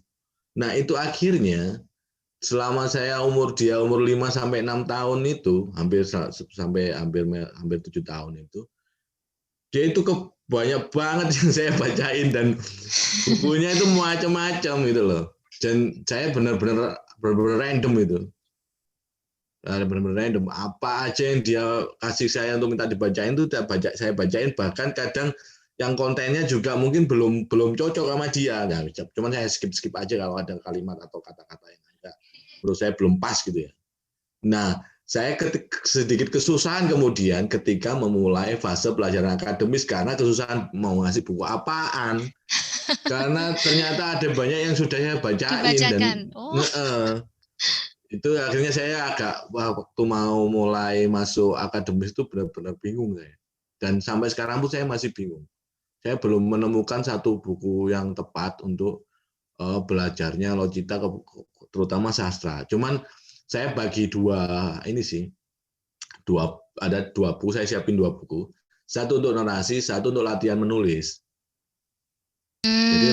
Nah itu akhirnya selama dia umur 5 sampai 6 tahun itu, hampir 7 tahun itu, dia itu banyak banget yang saya bacain dan bukunya itu macam-macam gitu loh. Dan saya benar-benar random itu. Benar-benar random. Apa aja yang dia kasih saya untuk minta dibacain itu saya bacain, bahkan kadang yang kontennya juga mungkin belum cocok sama dia. Nah, cuman saya skip aja kalau ada kalimat atau kata-kata yang agak menurut saya belum pas gitu ya. Nah, saya sedikit kesusahan kemudian ketika memulai fase pelajaran akademis karena kesusahan mau ngasih buku apaan. Karena ternyata ada banyak yang sudah saya bacain. Dibacakan. Dan itu akhirnya saya waktu mau mulai masuk akademis itu benar-benar bingung saya. Dan sampai sekarang pun saya masih bingung. Saya belum menemukan satu buku yang tepat untuk belajarnya logika, terutama sastra. Cuman saya bagi ada dua buku, saya siapin 2 buku. Satu untuk narasi, satu untuk latihan menulis. Jadi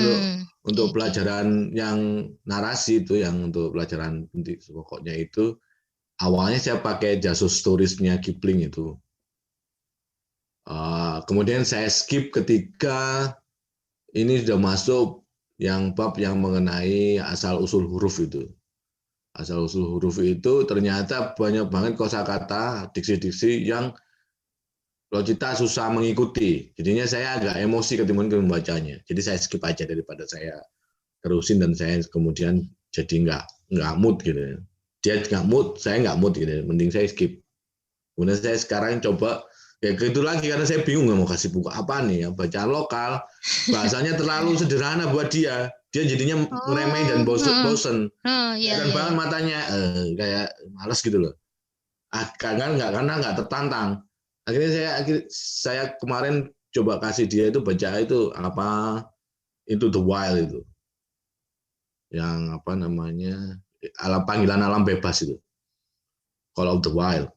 untuk pelajaran yang narasi itu, yang untuk pelajaran pokoknya itu, awalnya saya pakai Jasus Stories-nya Kipling itu. Kemudian saya skip ketika ini sudah masuk yang bab yang mengenai asal-usul huruf itu. Asal-usul huruf itu ternyata banyak banget kosakata, diksi-diksi yang logika susah mengikuti. Jadinya saya agak emosi ketika membacanya. Jadi saya skip aja daripada saya terusin dan saya kemudian jadi nggak mood gitu. Dia nggak mood, saya nggak mood gitu. Mending saya skip. Kemudian saya sekarang coba ya gitu lagi karena saya bingung mau kasih buku apa nih ya, bacaan lokal. Bahasanya terlalu sederhana buat dia. Dia jadinya ngeremehin dan bosen. Kan banget matanya kayak malas gitu loh. Karena nggak tertantang. Akhirnya saya kemarin coba kasih dia itu baca itu Into the Wild itu, yang panggilan alam bebas itu, Call of the Wild,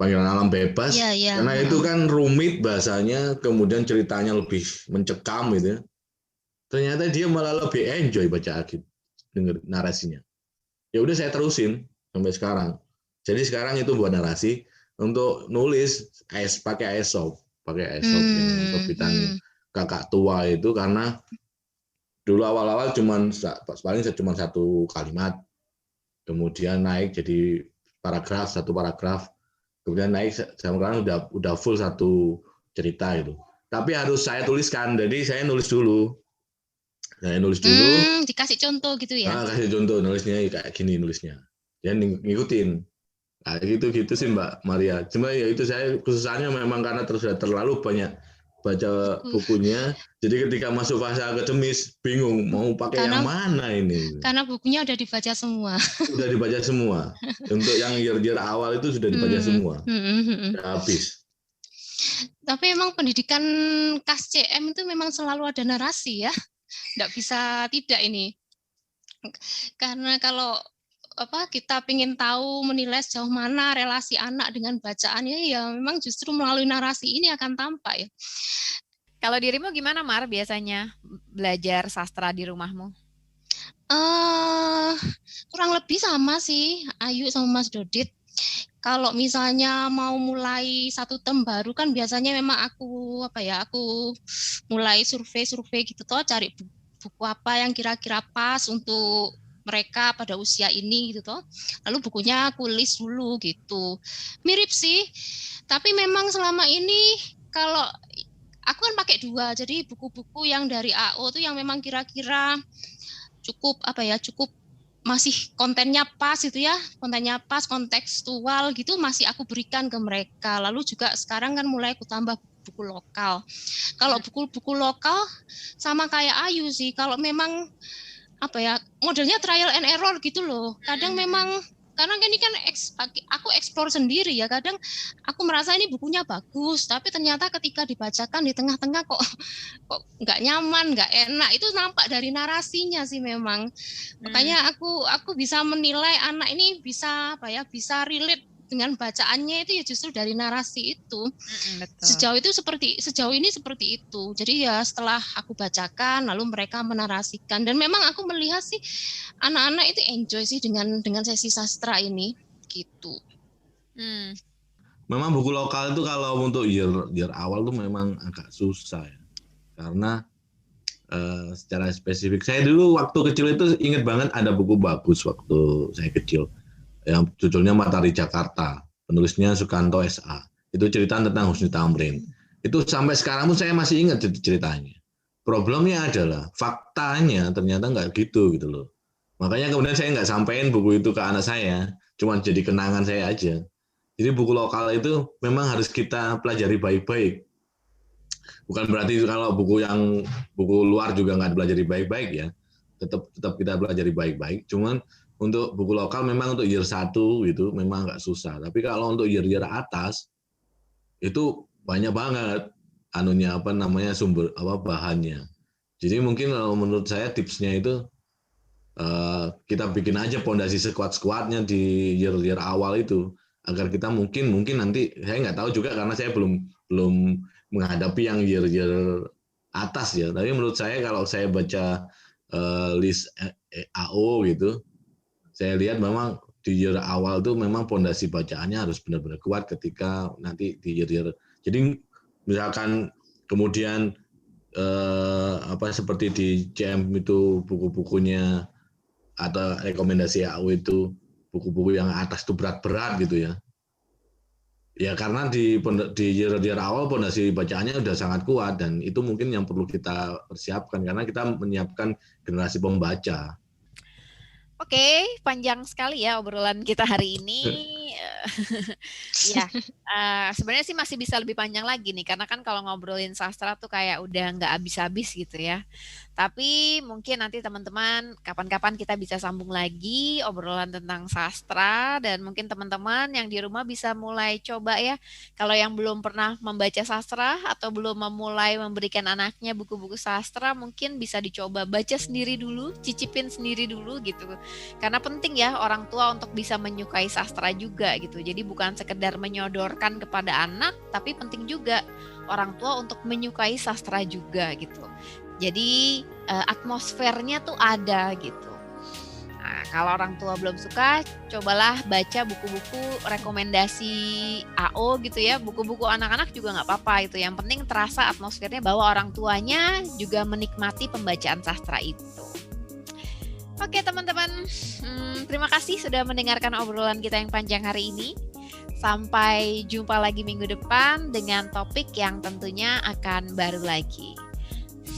panggilan alam bebas. Karena itu kan rumit bahasanya, kemudian ceritanya lebih mencekam gitu. Ternyata dia malah lebih enjoy baca denger narasinya. Ya udah saya terusin sampai sekarang. Jadi sekarang itu buat narasi. Untuk nulis pakai Aesop yang terbitan kakak tua itu, karena dulu awal-awal paling cuma 1 kalimat, kemudian naik jadi satu paragraf, kemudian naik sekarang udah full satu cerita itu. Tapi harus saya tuliskan, jadi saya nulis dulu. Dikasih contoh gitu ya? Kasih contoh nulisnya kayak gini nulisnya, dan ngikutin. Nah, gitu sih Mbak Maria. Cuma ya itu saya kesusahannya memang karena sudah terlalu banyak baca bukunya. Jadi ketika masuk fase akademis bingung mau pakai yang mana ini. Karena bukunya udah dibaca semua. Sudah dibaca semua. Untuk yang year awal itu sudah dibaca semua. Sudah habis. Tapi emang pendidikan KAS-CM itu memang selalu ada narasi ya. Nggak bisa tidak ini. Karena kalau kita ingin tahu menilai sejauh mana relasi anak dengan bacaannya, ya memang justru melalui narasi ini akan tampak ya. Kalau dirimu gimana Mar biasanya belajar sastra di rumahmu? Kurang lebih sama sih Ayu sama Mas Dodit. Kalau misalnya mau mulai satu term baru kan biasanya memang aku mulai survei gitu toh, cari buku apa yang kira-kira pas untuk mereka pada usia ini gitu toh. Lalu bukunya aku list dulu gitu. Mirip sih. Tapi memang selama ini kalau aku kan pakai 2. Jadi buku-buku yang dari AO tuh yang memang kira-kira cukup cukup masih kontennya pas itu ya, kontennya pas, kontekstual gitu masih aku berikan ke mereka. Lalu juga sekarang kan mulai aku tambah buku lokal. Kalau buku-buku lokal sama kayak Ayu sih, kalau memang modelnya trial and error gitu loh. Kadang memang karena ini kan aku eksplor sendiri ya, kadang aku merasa ini bukunya bagus, tapi ternyata ketika dibacakan di tengah-tengah kok nggak nyaman, nggak enak. Itu nampak dari narasinya sih memang. Makanya aku bisa menilai anak ini bisa bisa relate dengan bacaannya itu ya justru dari narasi itu. Betul. Sejauh ini seperti itu. Jadi ya setelah aku bacakan lalu mereka menarasikan, dan memang aku melihat sih anak-anak itu enjoy sih dengan sesi sastra ini gitu. Memang buku lokal itu kalau untuk year awal tuh memang agak susah ya. Karena secara spesifik saya dulu waktu kecil itu ingat banget ada buku bagus waktu saya kecil. Yang judulnya Matahari Jakarta, penulisnya Sukanto S.A. Itu cerita tentang Husni Tamrin. Itu sampai sekarang pun saya masih ingat ceritanya. Problemnya adalah faktanya ternyata nggak gitu loh. Makanya kemudian saya nggak sampein buku itu ke anak saya, cuma jadi kenangan saya aja. Jadi buku lokal itu memang harus kita pelajari baik-baik. Bukan berarti kalau buku luar juga nggak dipelajari baik-baik ya. Tetap kita pelajari baik-baik. Cuman untuk buku lokal memang untuk year 1 gitu memang agak susah. Tapi kalau untuk year atas itu banyak banget sumber bahannya. Jadi mungkin kalau menurut saya tipsnya itu kita bikin aja pondasi sekuat-sekuatnya di year awal itu agar kita mungkin nanti saya nggak tahu juga karena saya belum menghadapi yang year atas ya. Tapi menurut saya kalau saya baca list AO gitu, saya lihat memang di year awal itu memang pondasi bacaannya harus benar-benar kuat ketika nanti di year. Jadi misalkan kemudian seperti di CM itu buku-bukunya atau rekomendasi AO itu buku-buku yang atas itu berat-berat gitu ya. Ya karena di year awal pondasi bacaannya udah sangat kuat dan itu mungkin yang perlu kita persiapkan karena kita menyiapkan generasi pembaca. Oke, panjang sekali ya obrolan kita hari ini. Ya, sebenarnya sih masih bisa lebih panjang lagi nih, karena kan kalau ngobrolin sastra tuh kayak udah nggak habis-habis gitu ya. Tapi mungkin nanti teman-teman kapan-kapan kita bisa sambung lagi obrolan tentang sastra, dan mungkin teman-teman yang di rumah bisa mulai coba ya. Kalau yang belum pernah membaca sastra atau belum memulai memberikan anaknya buku-buku sastra, mungkin bisa dicoba baca sendiri dulu, cicipin sendiri dulu gitu. Karena penting ya orang tua untuk bisa menyukai sastra juga gitu. Jadi bukan sekedar menyodorkan kepada anak, tapi penting juga orang tua untuk menyukai sastra juga gitu. Jadi atmosfernya tuh ada gitu. Nah, kalau orang tua belum suka, cobalah baca buku-buku rekomendasi AO gitu ya. Buku-buku anak-anak juga nggak apa-apa itu. Yang penting terasa atmosfernya bahwa orang tuanya juga menikmati pembacaan sastra itu. Oke teman-teman, terima kasih sudah mendengarkan obrolan kita yang panjang hari ini. Sampai jumpa lagi minggu depan dengan topik yang tentunya akan baru lagi.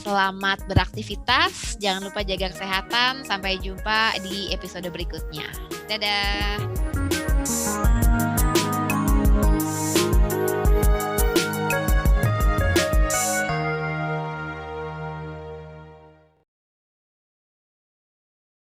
Selamat beraktivitas, jangan lupa jaga kesehatan. Sampai jumpa di episode berikutnya. Dadah.